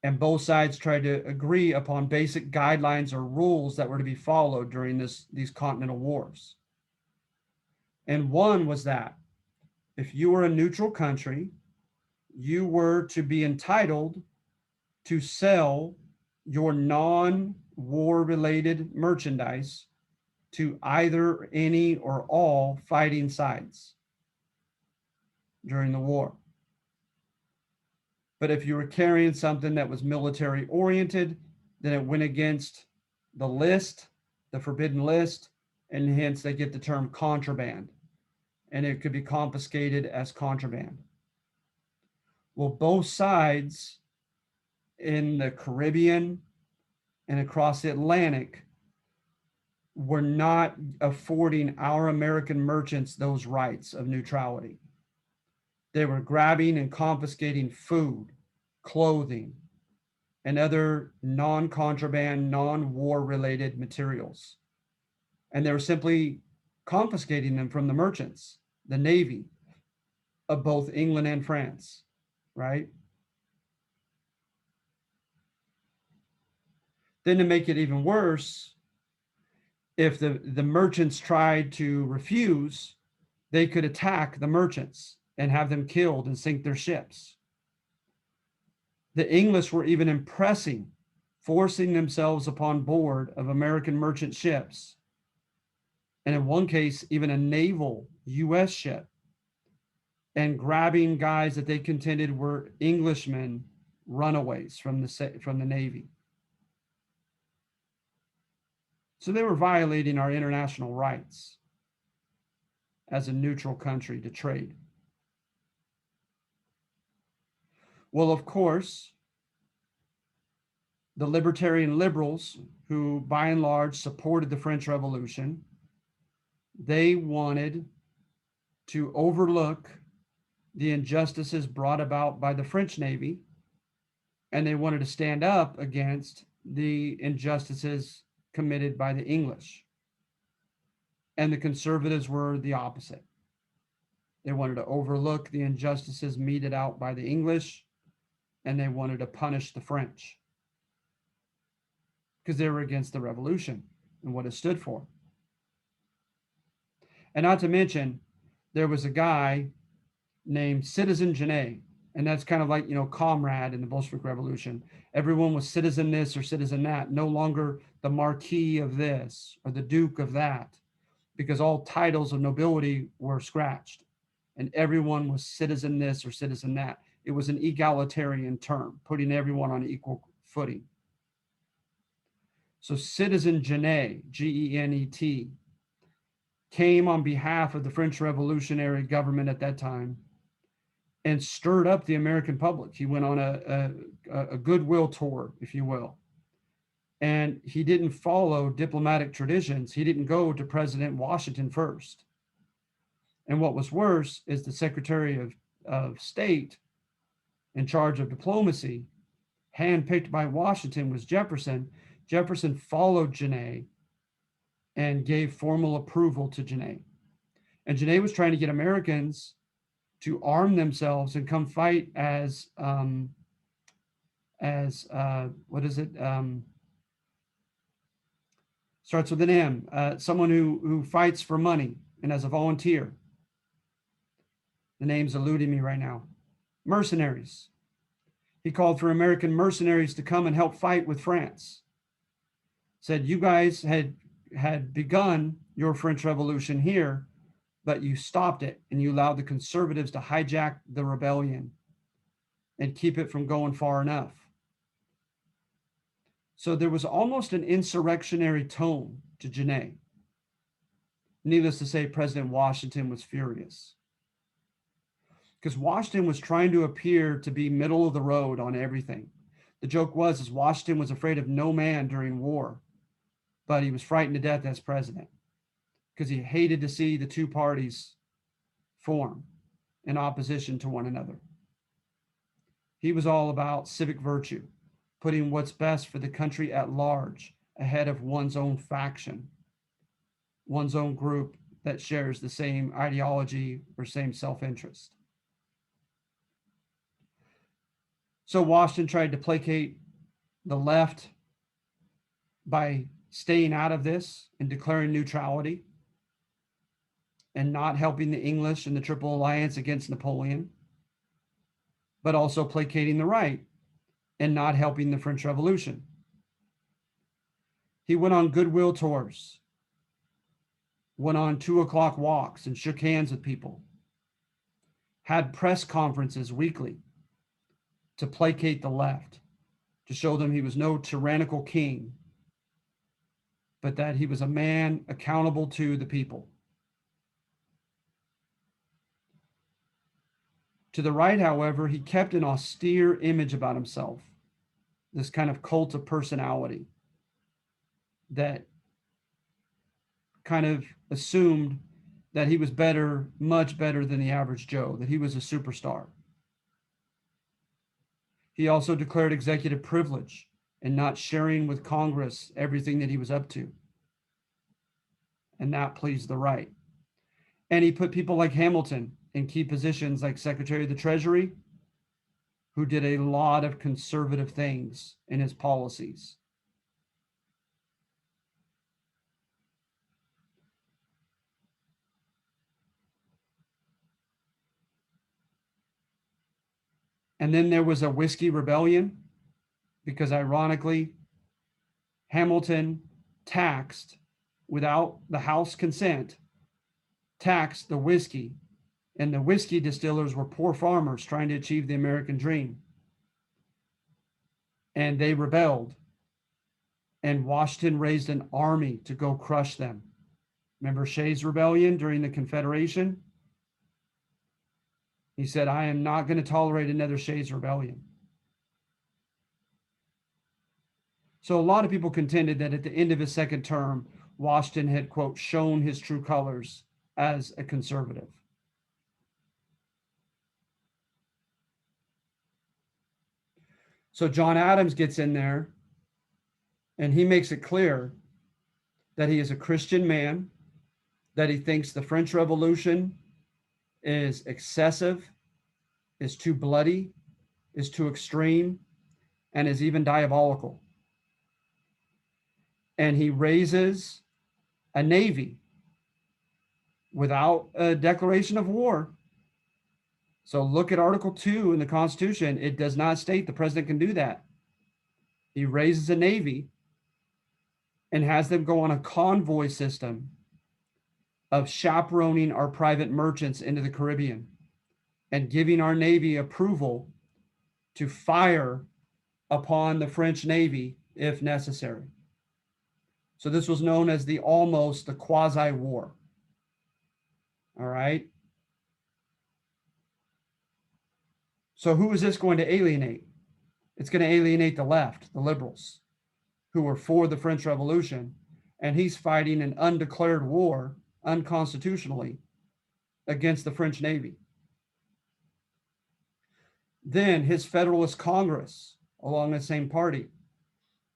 And both sides tried to agree upon basic guidelines or rules that were to be followed during these continental wars. And one was that if you were a neutral country, you were to be entitled to sell your non-war related merchandise to either, any, or all fighting sides during the war. But if you were carrying something that was military oriented, then it went against the list, the forbidden list, and hence they get the term contraband, and it could be confiscated as contraband. Well, both sides in the Caribbean and across the Atlantic were not affording our American merchants those rights of neutrality. They were grabbing and confiscating food, clothing, and other non-contraband, non-war related materials. And they were simply confiscating them from the merchants, the Navy of both England and France, right? Then to make it even worse, if the merchants tried to refuse, they could attack the merchants and have them killed and sink their ships. The English were even impressing, forcing themselves upon board of American merchant ships, and in one case, even a naval U.S. ship, and grabbing guys that they contended were Englishmen, runaways from the Navy. So they were violating our international rights as a neutral country to trade. Well, of course, the libertarian liberals, who by and large supported the French Revolution, they wanted to overlook the injustices brought about by the French Navy, and they wanted to stand up against the injustices committed by the English. And the conservatives were the opposite. They wanted to overlook the injustices meted out by the English, and they wanted to punish the French because they were against the revolution and what it stood for. And not to mention, there was a guy named Citizen Genet, and that's kind of like, comrade in the Bolshevik Revolution. Everyone was citizen this or citizen that, no longer the Marquis of this or the Duke of that, because all titles of nobility were scratched, and everyone was citizen this or citizen that. It was an egalitarian term, putting everyone on equal footing. So Citizen Genet, Genet, came on behalf of the French revolutionary government at that time and stirred up the American public. He went on a goodwill tour, if you will. And he didn't follow diplomatic traditions. He didn't go to President Washington first. And what was worse is the Secretary of State in charge of diplomacy, handpicked by Washington, was Jefferson. Jefferson followed Genet and gave formal approval to Genet. And Genet was trying to get Americans to arm themselves and come fight as what is it? Starts with an M. Someone who fights for money and as a volunteer. The name's eluding me right now. Mercenaries. He called for American mercenaries to come and help fight with France. Said, you guys had begun your French Revolution here, but you stopped it and you allowed the conservatives to hijack the rebellion and keep it from going far enough. So there was almost an insurrectionary tone to Genet. Needless to say, President Washington was furious because Washington was trying to appear to be middle of the road on everything. The joke was Washington was afraid of no man during war, but he was frightened to death as president because he hated to see the two parties form in opposition to one another. He was all about civic virtue, putting what's best for the country at large ahead of one's own faction, one's own group that shares the same ideology or same self-interest. So Washington tried to placate the left by staying out of this and declaring neutrality and not helping the English in the Triple Alliance against Napoleon, but also placating the right and not helping the French Revolution. He went on goodwill tours, went on 2:00 walks and shook hands with people, had press conferences weekly to placate the left, to show them he was no tyrannical king, but that he was a man accountable to the people. To the right, however, he kept an austere image about himself, this kind of cult of personality that kind of assumed that he was better, much better than the average Joe, that he was a superstar. He also declared executive privilege and not sharing with Congress everything that he was up to. And that pleased the right. And he put people like Hamilton in key positions like Secretary of the Treasury, who did a lot of conservative things in his policies. And then there was a whiskey rebellion because, ironically, Hamilton taxed, without the House consent, taxed the whiskey. And the whiskey distillers were poor farmers trying to achieve the American dream. And they rebelled. And Washington raised an army to go crush them. Remember Shays' Rebellion during the Confederation? He said, I am not going to tolerate another Shays' Rebellion. So a lot of people contended that at the end of his second term, Washington had, quote, shown his true colors as a conservative. So John Adams gets in there and he makes it clear that he is a Christian man, that he thinks the French Revolution is excessive, is too bloody, is too extreme, and is even diabolical. And he raises a navy without a declaration of war. So look at Article 2 in the Constitution. It does not state the president can do that. He raises a navy and has them go on a convoy system of chaperoning our private merchants into the Caribbean and giving our Navy approval to fire upon the French Navy if necessary. So this was known as the quasi-war. All right. So who is this going to alienate? It's going to alienate the left, the liberals, who were for the French Revolution, and he's fighting an undeclared war unconstitutionally against the French Navy. Then his Federalist Congress, along the same party,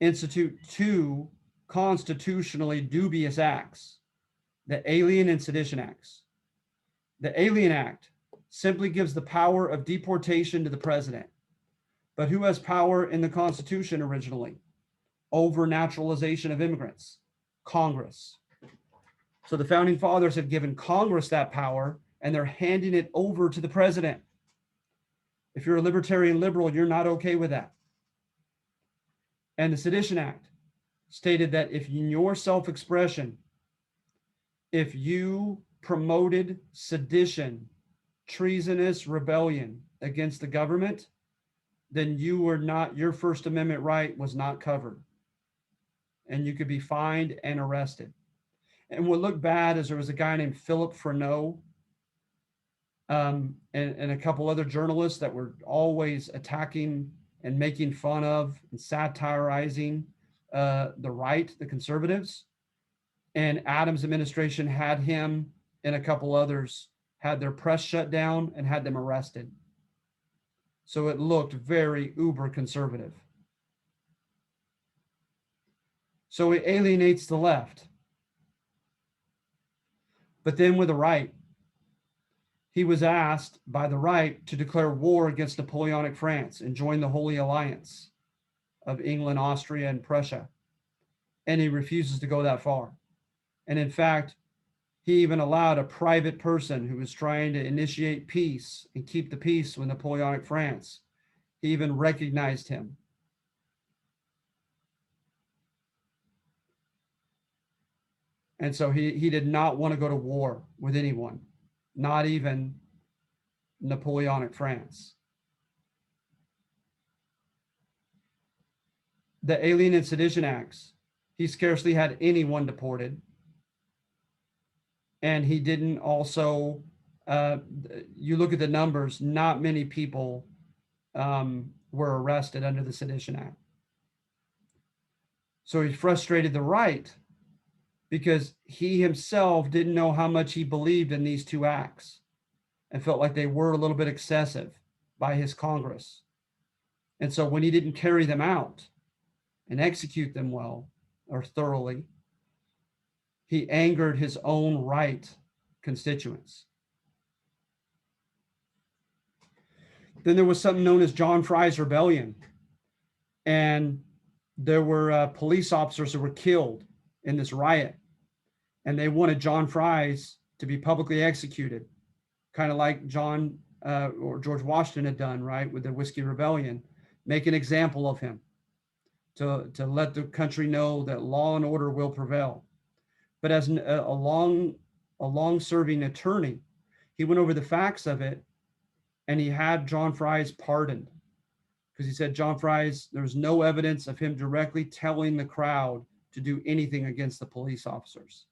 institute two constitutionally dubious acts, the Alien and Sedition Acts. The Alien Act simply gives the power of deportation to the president. But who has power in the Constitution originally over naturalization of immigrants? Congress. So the founding fathers have given Congress that power, and they're handing it over to the president. If you're a libertarian liberal, you're not okay with that. And the Sedition Act stated that if in your self-expression, if you promoted sedition, treasonous rebellion against the government, then you were not, your First Amendment right was not covered. And you could be fined and arrested. And what looked bad is there was a guy named Philip Freneau and a couple other journalists that were always attacking and making fun of and satirizing the right, the conservatives. And Adams' administration had him and a couple others had their press shut down and had them arrested. So it looked very uber conservative. So it alienates the left. But then with the right, he was asked by the right to declare war against Napoleonic France and join the Holy Alliance of England, Austria, and Prussia. And he refuses to go that far. And in fact, he even allowed a private person who was trying to initiate peace and keep the peace with Napoleonic France. He even recognized him. And so he did not want to go to war with anyone, not even Napoleonic France. The Alien and Sedition Acts, he scarcely had anyone deported. And he didn't also, you look at the numbers, not many people were arrested under the Sedition Act. So he frustrated the right because he himself didn't know how much he believed in these two acts and felt like they were a little bit excessive by his Congress. And so when he didn't carry them out and execute them well or thoroughly, he angered his own right constituents. Then there was something known as John Fry's Rebellion. And there were police officers who were killed in this riot. And they wanted John Fry's to be publicly executed, kind of like John or George Washington had done, right, with the Whiskey Rebellion. Make an example of him to let the country know that law and order will prevail. But as a long-serving attorney, he went over the facts of it, and he had John Fry's pardoned because he said John Fry's, there was no evidence of him directly telling the crowd to do anything against the police officers.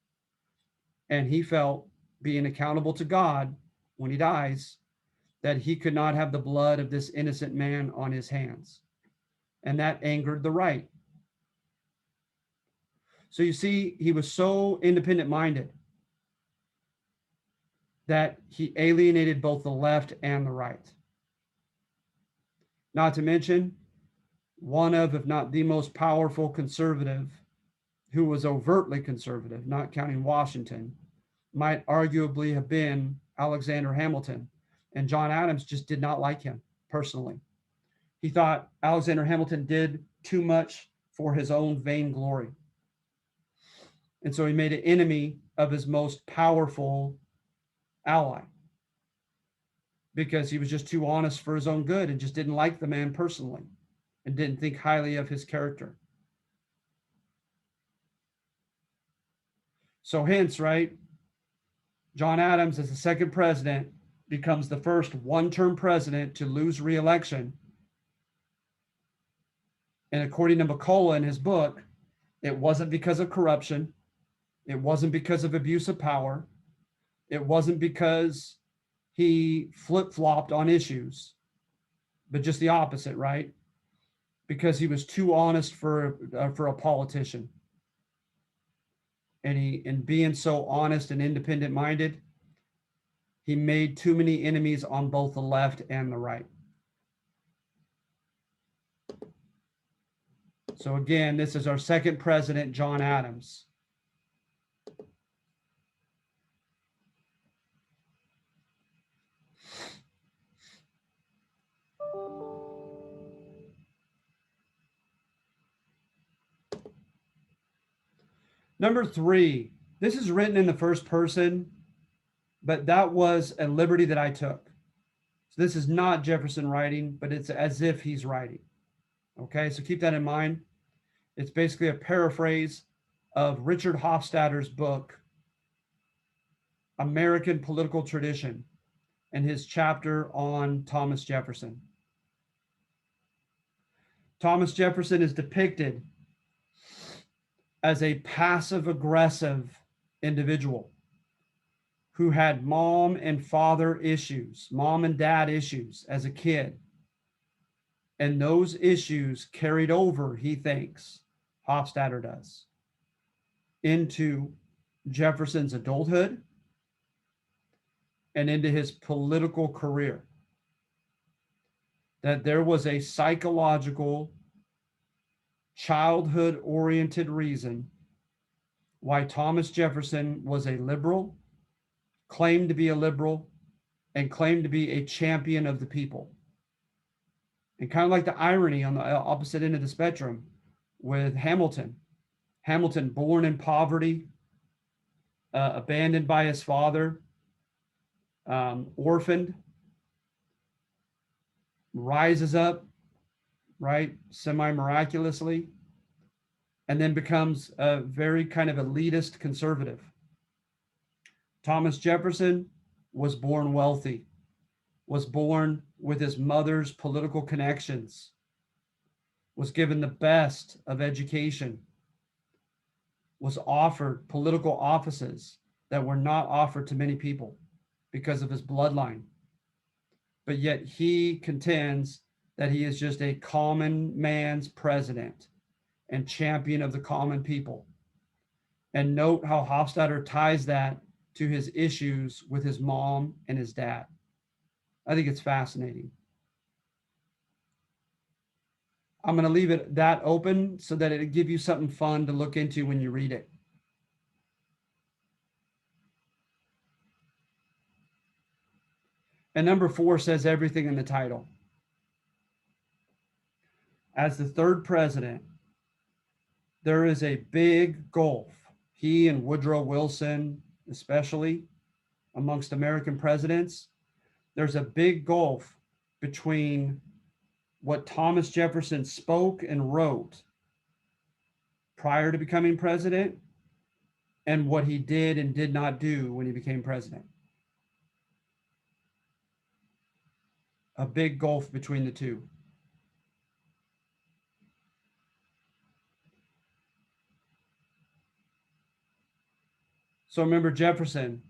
And he felt, being accountable to God when he dies, that he could not have the blood of this innocent man on his hands. And that angered the right. So you see, he was so independent-minded that he alienated both the left and the right. Not to mention, one of, if not the most powerful conservative who was overtly conservative, not counting Washington, might arguably have been Alexander Hamilton. And John Adams just did not like him personally. He thought Alexander Hamilton did too much for his own vainglory. And so he made an enemy of his most powerful ally because he was just too honest for his own good and just didn't like the man personally and didn't think highly of his character. So hence, right, John Adams, as the second president, becomes the first one-term president to lose re-election. And according to McCullough in his book, it wasn't because of corruption. It wasn't because of abuse of power. It wasn't because he flip-flopped on issues, but just the opposite, right? Because he was too honest for a politician. And being so honest and independent-minded, he made too many enemies on both the left and the right. So again, this is our second president, John Adams. Number 3, this is written in the first person, but that was a liberty that I took. So this is not Jefferson writing, but it's as if he's writing. Okay, so keep that in mind. It's basically a paraphrase of Richard Hofstadter's book, American Political Tradition, and his chapter on Thomas Jefferson. Thomas Jefferson is depicted as a passive-aggressive individual who had mom and father issues, mom and dad issues as a kid. And those issues carried over, he thinks, Hofstadter does, into Jefferson's adulthood and into his political career. That there was a psychological, childhood-oriented reason why Thomas Jefferson was a liberal, claimed to be a liberal, and claimed to be a champion of the people. And kind of like the irony on the opposite end of the spectrum with Hamilton. Hamilton, born in poverty, abandoned by his father, orphaned, rises up, right, semi-miraculously, and then becomes a very kind of elitist conservative. Thomas Jefferson was born wealthy, was born with his mother's political connections, was given the best of education, was offered political offices that were not offered to many people because of his bloodline. But yet he contends that he is just a common man's president and champion of the common people. And note how Hofstadter ties that to his issues with his mom and his dad. I think it's fascinating. I'm going to leave it that open so that it'll give you something fun to look into when you read it. And number 4 says everything in the title. As the third president, there is a big gulf. He and Woodrow Wilson, especially amongst American presidents, there's a big gulf between what Thomas Jefferson spoke and wrote prior to becoming president and what he did and did not do when he became president. A big gulf between the two. So remember, Jefferson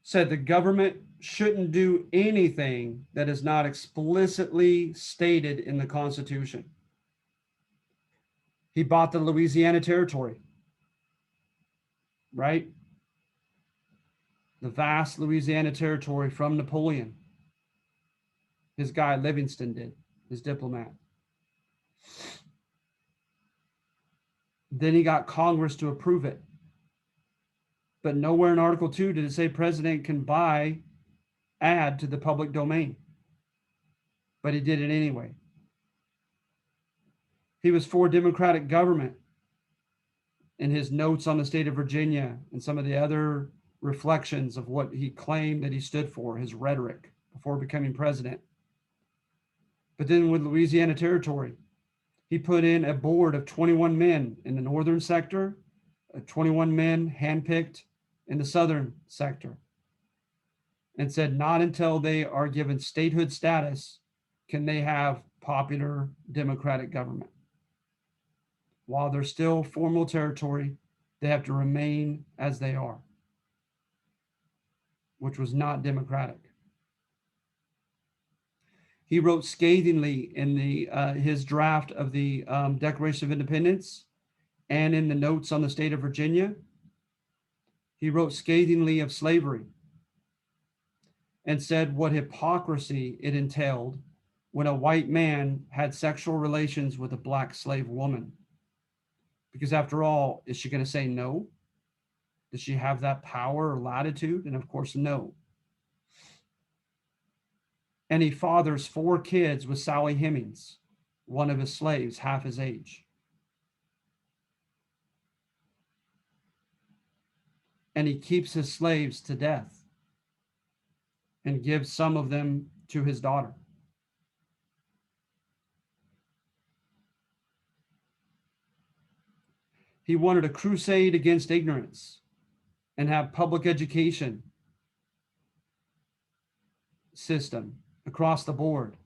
said the government shouldn't do anything that is not explicitly stated in the Constitution. He bought the Louisiana Territory, right? The vast Louisiana Territory from Napoleon. His guy Livingston did. his diplomat. Then he got Congress to approve it. But nowhere in Article 2 did it say president can add to the public domain. But he did it anyway. He was for democratic government in his notes on the state of Virginia and some of the other reflections of what he claimed that he stood for, his rhetoric before becoming president. But then with Louisiana Territory, he put in a board of 21 men in the northern sector, 21 men handpicked in the southern sector, and said not until they are given statehood status can they have popular democratic government. While they're still formal territory, they have to remain as they are, which was not democratic. He wrote scathingly in his draft of the Declaration of Independence and in the notes on the state of Virginia. He wrote scathingly of slavery and said what hypocrisy it entailed when a white man had sexual relations with a black slave woman. Because after all, is she going to say no? Does she have that power or latitude? And of course, no. And he fathers 4 kids with Sally Hemings, one of his slaves, half his age. And he keeps his slaves to death and gives some of them to his daughter. He wanted a crusade against ignorance and have public education system across the board.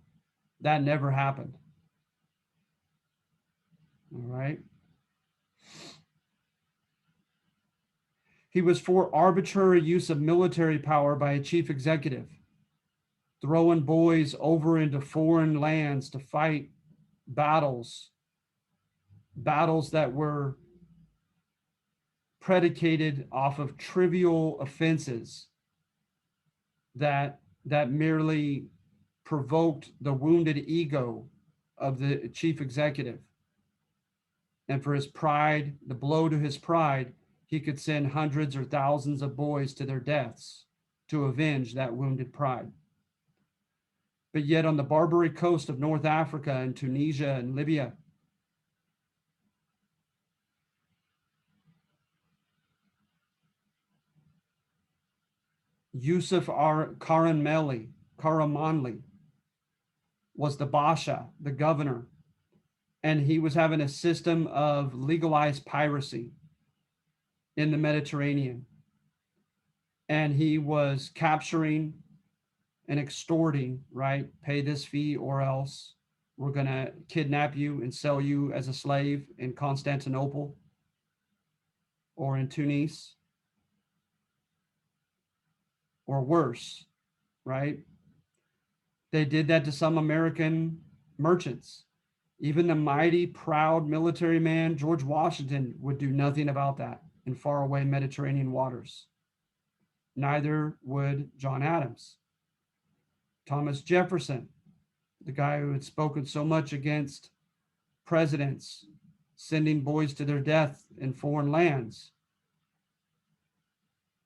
That never happened. All right. He was for arbitrary use of military power by a chief executive, throwing boys over into foreign lands to fight battles that were predicated off of trivial offenses that merely provoked the wounded ego of the chief executive. And for his pride, the blow to his pride, he could send hundreds or thousands of boys to their deaths to avenge that wounded pride. But yet on the Barbary coast of North Africa and Tunisia and Libya, Yusuf Karamanli was the Basha, the governor, and he was having a system of legalized piracy in the Mediterranean. And he was capturing and extorting, right? Pay this fee or else we're going to kidnap you and sell you as a slave in Constantinople or in Tunis. Or worse, right? They did that to some American merchants. Even the mighty, proud military man, George Washington, would do nothing about that in faraway Mediterranean waters. Neither would John Adams. Thomas Jefferson, the guy who had spoken so much against presidents sending boys to their death in foreign lands,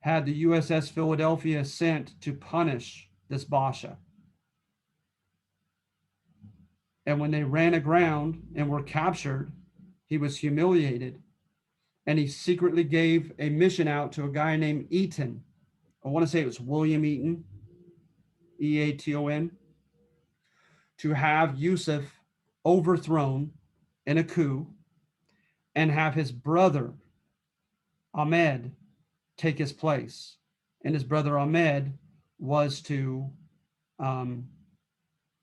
had the USS Philadelphia sent to punish this Basha. And when they ran aground and were captured, he was humiliated. And he secretly gave a mission out to a guy named Eaton. I want to say it was William Eaton, Eaton, to have Yusuf overthrown in a coup and have his brother, Ahmed, take his place. And his brother Ahmed was to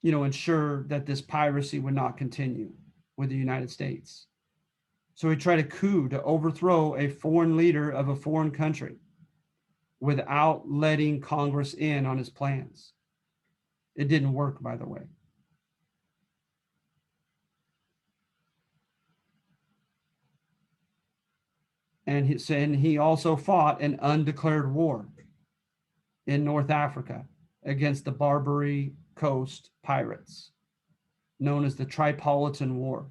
ensure that this piracy would not continue with the United States. So he tried a coup to overthrow a foreign leader of a foreign country without letting Congress in on his plans. It didn't work, by the way. And he also fought an undeclared war in North Africa against the Barbary Coast pirates. known as the Tripolitan War.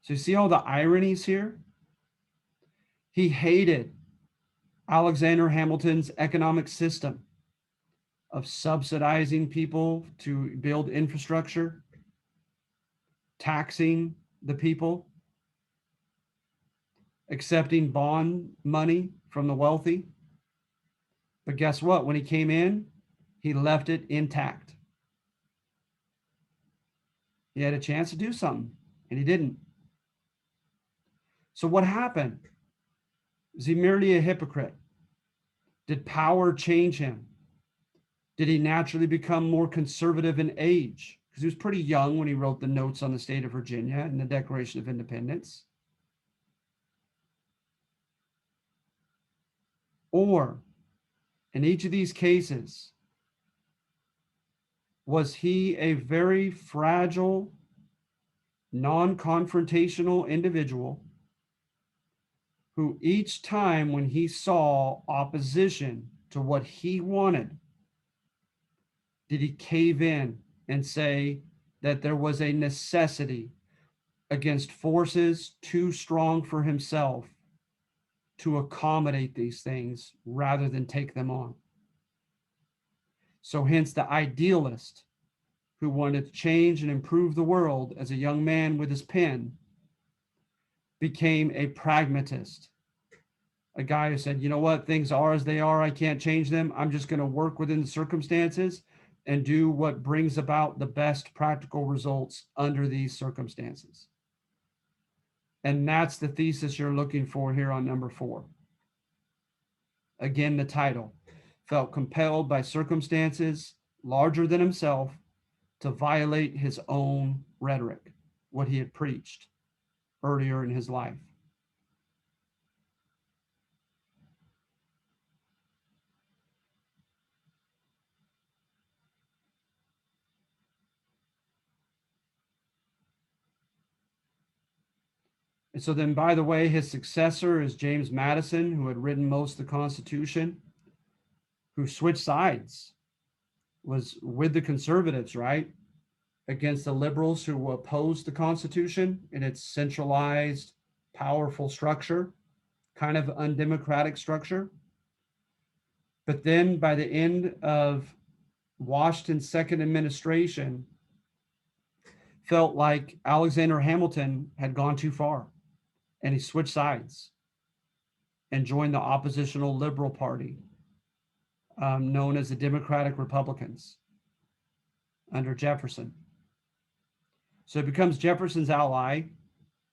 So you see all the ironies here? He hated Alexander Hamilton's economic system of subsidizing people to build infrastructure, taxing the people, accepting bond money from the wealthy. But guess what? When he came in, he left it intact. He had a chance to do something, and he didn't. So what happened? Is he merely a hypocrite? Did power change him? Did he naturally become more conservative in age? Because he was pretty young when he wrote the notes on the state of Virginia and the Declaration of Independence. Or, in each of these cases, was he a very fragile, non-confrontational individual who each time when he saw opposition to what he wanted, did he cave in and say that there was a necessity against forces too strong for himself to accommodate these things rather than take them on? So hence the idealist who wanted to change and improve the world as a young man with his pen became a pragmatist, a guy who said, you know what, things are as they are, I can't change them, I'm just going to work within the circumstances and do what brings about the best practical results under these circumstances. And that's the thesis you're looking for here on number 4. Again, the title: felt compelled by circumstances larger than himself to violate his own rhetoric, what he had preached earlier in his life. And so then, by the way, his successor is James Madison, who had written most of the Constitution, who switched sides, was with the conservatives, right, against the liberals who opposed the Constitution in its centralized, powerful structure, kind of undemocratic structure. But then by the end of Washington's second administration, felt like Alexander Hamilton had gone too far, and he switched sides and joined the oppositional Liberal Party, known as the Democratic Republicans under Jefferson. So he becomes Jefferson's ally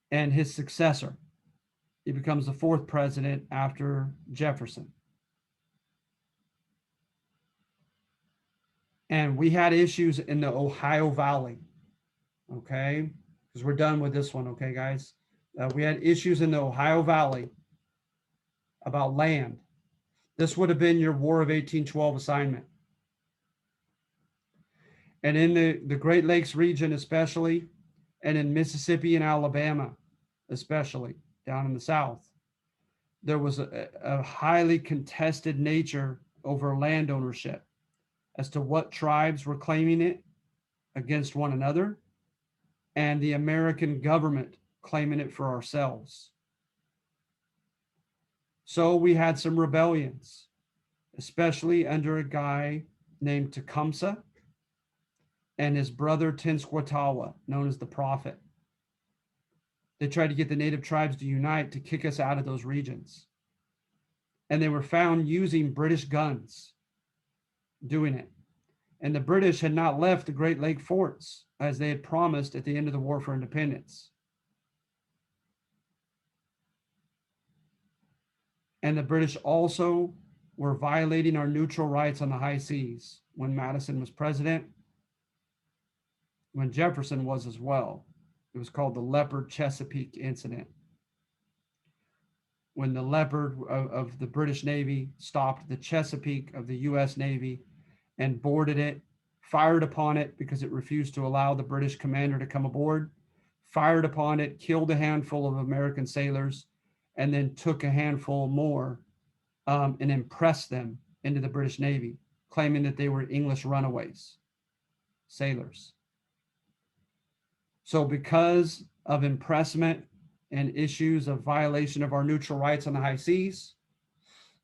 and his successor. He becomes the 4th president after Jefferson. And we had issues in the Ohio Valley, okay? Because we're done with this one, okay, guys? We had issues in the Ohio Valley about land. This would have been your War of 1812 assignment. And in the Great Lakes region especially, and in Mississippi and Alabama especially, down in the South, there was a highly contested nature over land ownership as to what tribes were claiming it against one another, and the American government claiming it for ourselves. So we had some rebellions, especially under a guy named Tecumseh and his brother Tenskwatawa, known as the Prophet. They tried to get the native tribes to unite to kick us out of those regions. And they were found using British guns doing it. And the British had not left the Great Lake forts as they had promised at the end of the War for Independence. And the British also were violating our neutral rights on the high seas when Madison was president, when Jefferson was as well. It was called the Leopard Chesapeake incident, when the Leopard of the British Navy stopped the Chesapeake of the US Navy and boarded it, fired upon it because it refused to allow the British commander to come aboard, fired upon it, killed a handful of American sailors, and then took a handful more and impressed them into the British Navy, claiming that they were English runaways. sailors. So because of impressment and issues of violation of our neutral rights on the high seas,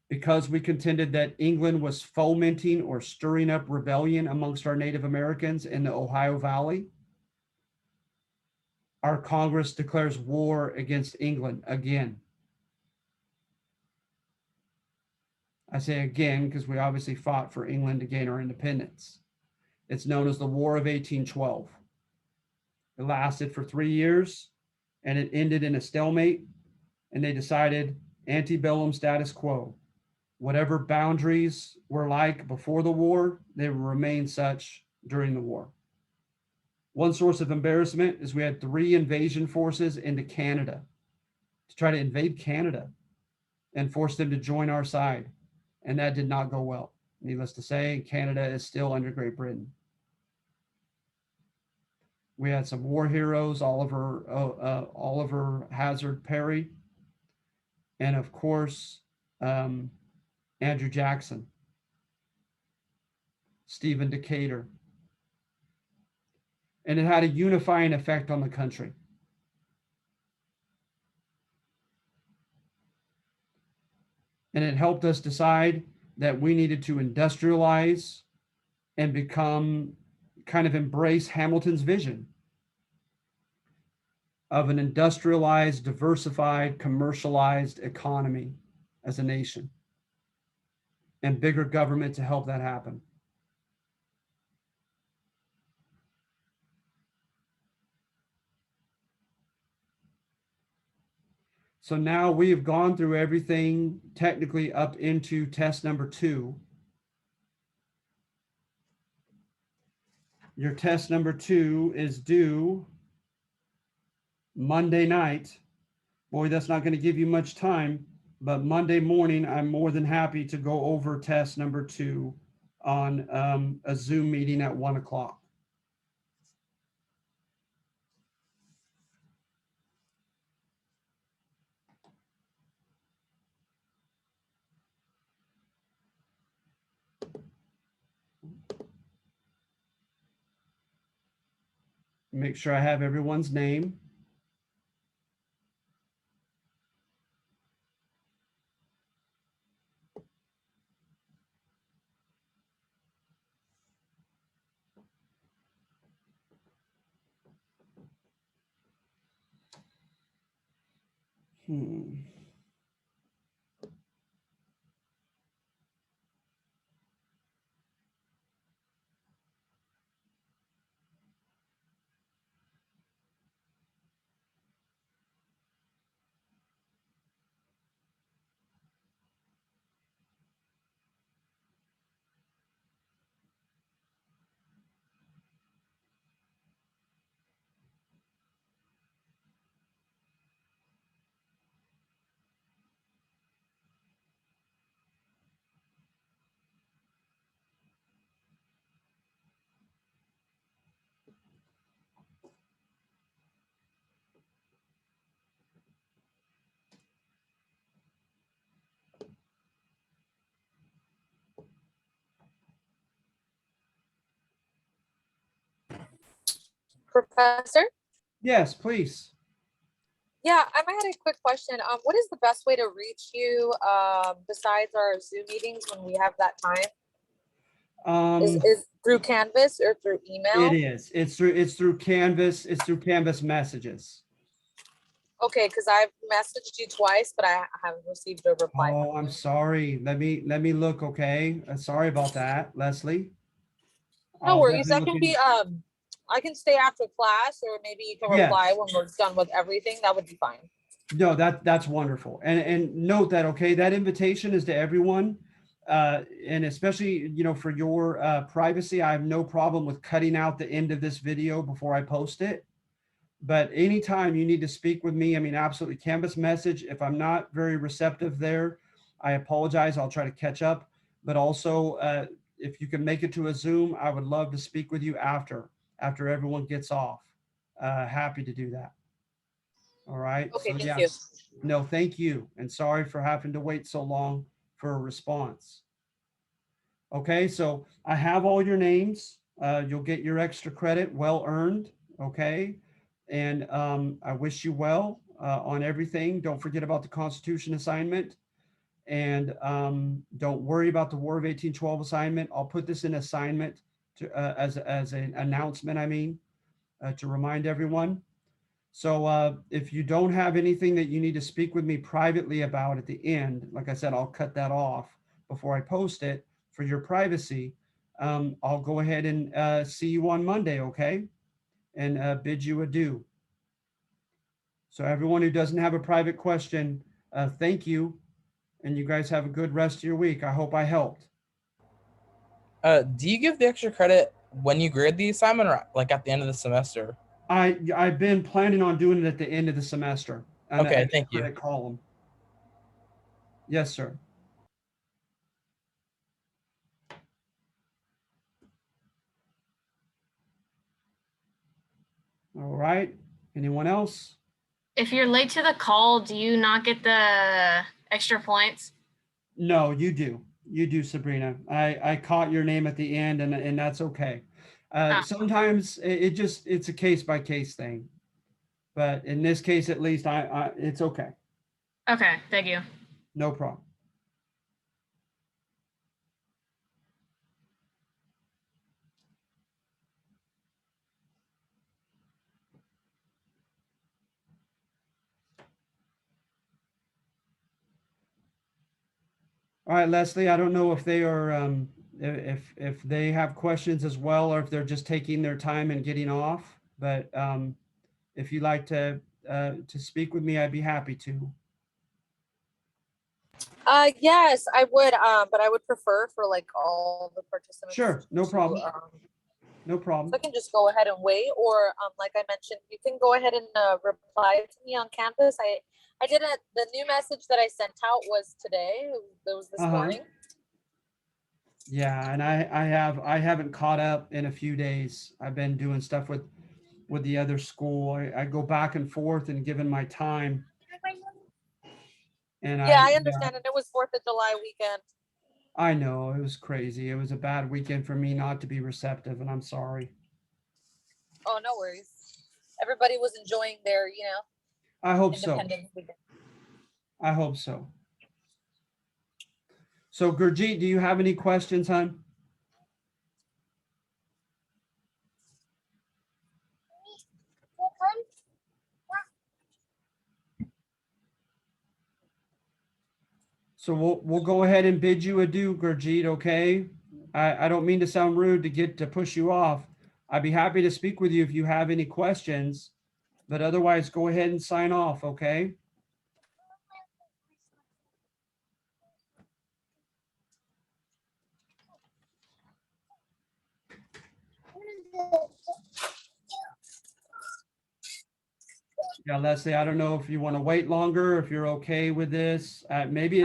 because we contended that England was fomenting or stirring up rebellion amongst our Native Americans in the Ohio Valley, our Congress declares war against England again. I say again because we obviously fought for England to gain our independence. It's known as the War of 1812. It lasted for 3 years and it ended in a stalemate, and they decided antebellum status quo. Whatever boundaries were like before the war, they will remain such during the war. One source of embarrassment is we had 3 invasion forces into Canada to try to invade Canada and force them to join our side. And that did not go well. Needless to say, Canada is still under Great Britain. We had some war heroes, Oliver Hazard Perry, and of course, Andrew Jackson, Stephen Decatur. And it had a unifying effect on the country. And it helped us decide that we needed to industrialize and become kind of embrace Hamilton's vision of an industrialized, diversified, commercialized economy as a nation, and bigger government to help that happen. So now we have gone through everything technically up into test number 2. Your test number 2 is due Monday night. Boy, that's not going to give you much time, but Monday morning, I'm more than happy to go over test number 2 on a Zoom meeting at 1 o'clock. Make sure I have everyone's name. Professor? Yes, please. Yeah, I might have a quick question. What is the best way to reach you besides our Zoom meetings when we have that time? Is through Canvas or through email? It is. It's through Canvas. It's through Canvas messages. Okay, because I've messaged you twice, but I haven't received a reply. Oh, I'm sorry. Let me look. Okay, sorry about that, Leslie. No worries. That can be I can stay after class, or maybe you can reply when we're done with everything. That would be fine. No, that's wonderful. And note that, okay, that invitation is to everyone. And especially, for your privacy, I have no problem with cutting out the end of this video before I post it. But anytime you need to speak with me, I mean, absolutely, Canvas message. If I'm not very receptive there, I apologize. I'll try to catch up. But also, if you can make it to a Zoom, I would love to speak with you after everyone gets off. Happy to do that. All right. Okay, So, thank you. No, thank you. And sorry for having to wait so long for a response. Okay, so I have all your names. You'll get your extra credit, well earned, okay? And I wish you well on everything. Don't forget about the Constitution assignment. And don't worry about the War of 1812 assignment. I'll put this in assignment to, as an announcement, I mean, to remind everyone. So if you don't have anything that you need to speak with me privately about at the end, like I said, I'll cut that off before I post it for your privacy. I'll go ahead and see you on Monday, okay? And bid you adieu. So everyone who doesn't have a private question, thank you. And you guys have a good rest of your week. I hope I helped. Do you give the extra credit when you grade the assignment or like at the end of the semester? I've been planning on doing it at the end of the semester. Okay, thank you. Credit column. Yes, sir. All right. Anyone else? If you're late to the call, do you not get the extra points? No, you do. You do, Sabrina. I caught your name at the end, and that's okay. Sometimes it's a case by case thing, but in this case, at least, it's okay. Okay, thank you. No problem. All right, Leslie, I don't know if they are if they have questions as well, or if they're just taking their time and getting off. But if you'd like to speak with me, I'd be happy to. Yes, I would, but I would prefer for like all the participants. Sure, no problem. No problem. So I can just go ahead and wait, or like I mentioned, you can go ahead and reply to me on Canvas. I didn't. The new message that I sent out was today. It was this morning. Yeah, and I haven't caught up in a few days. I've been doing stuff with the other school. I go back and forth and given my time. And yeah, I understand. And it was 4th of July weekend. I know, it was crazy. It was a bad weekend for me not to be receptive, and I'm sorry. Oh, no worries. Everybody was enjoying their, I hope so. Weekend. I hope so. So, Gurjeet, do you have any questions, hon? So we'll go ahead and bid you adieu, Gurjeet, okay? I don't mean to sound rude to push you off. I'd be happy to speak with you if you have any questions, but otherwise go ahead and sign off, okay? Yeah, Leslie, I don't know if you want to wait longer, if you're okay with this. Maybe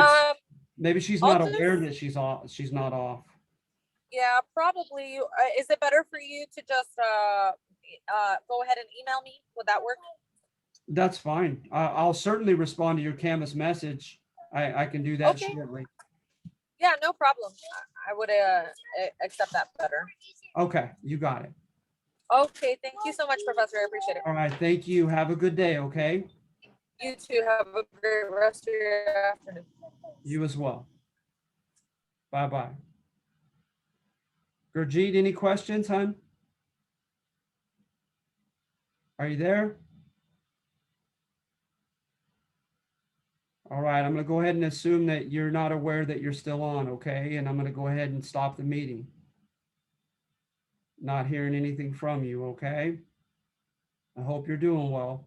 she's not aware that she's not off. Yeah, probably. Is it better for you to just go ahead and email me? Would that work? That's fine. I'll certainly respond to your Canvas message. I can do that shortly. Yeah, no problem. I would accept that better. Okay, you got it. Okay, thank you so much, Professor. I appreciate it. All right, thank you. Have a good day, okay? You too. Have a great rest of your afternoon. You as well. Bye-bye. Gurjeet, any questions, hon? Are you there? All right, I'm going to go ahead and assume that you're not aware that you're still on, okay? And I'm going to go ahead and stop the meeting. Not hearing anything from you, okay? I hope you're doing well.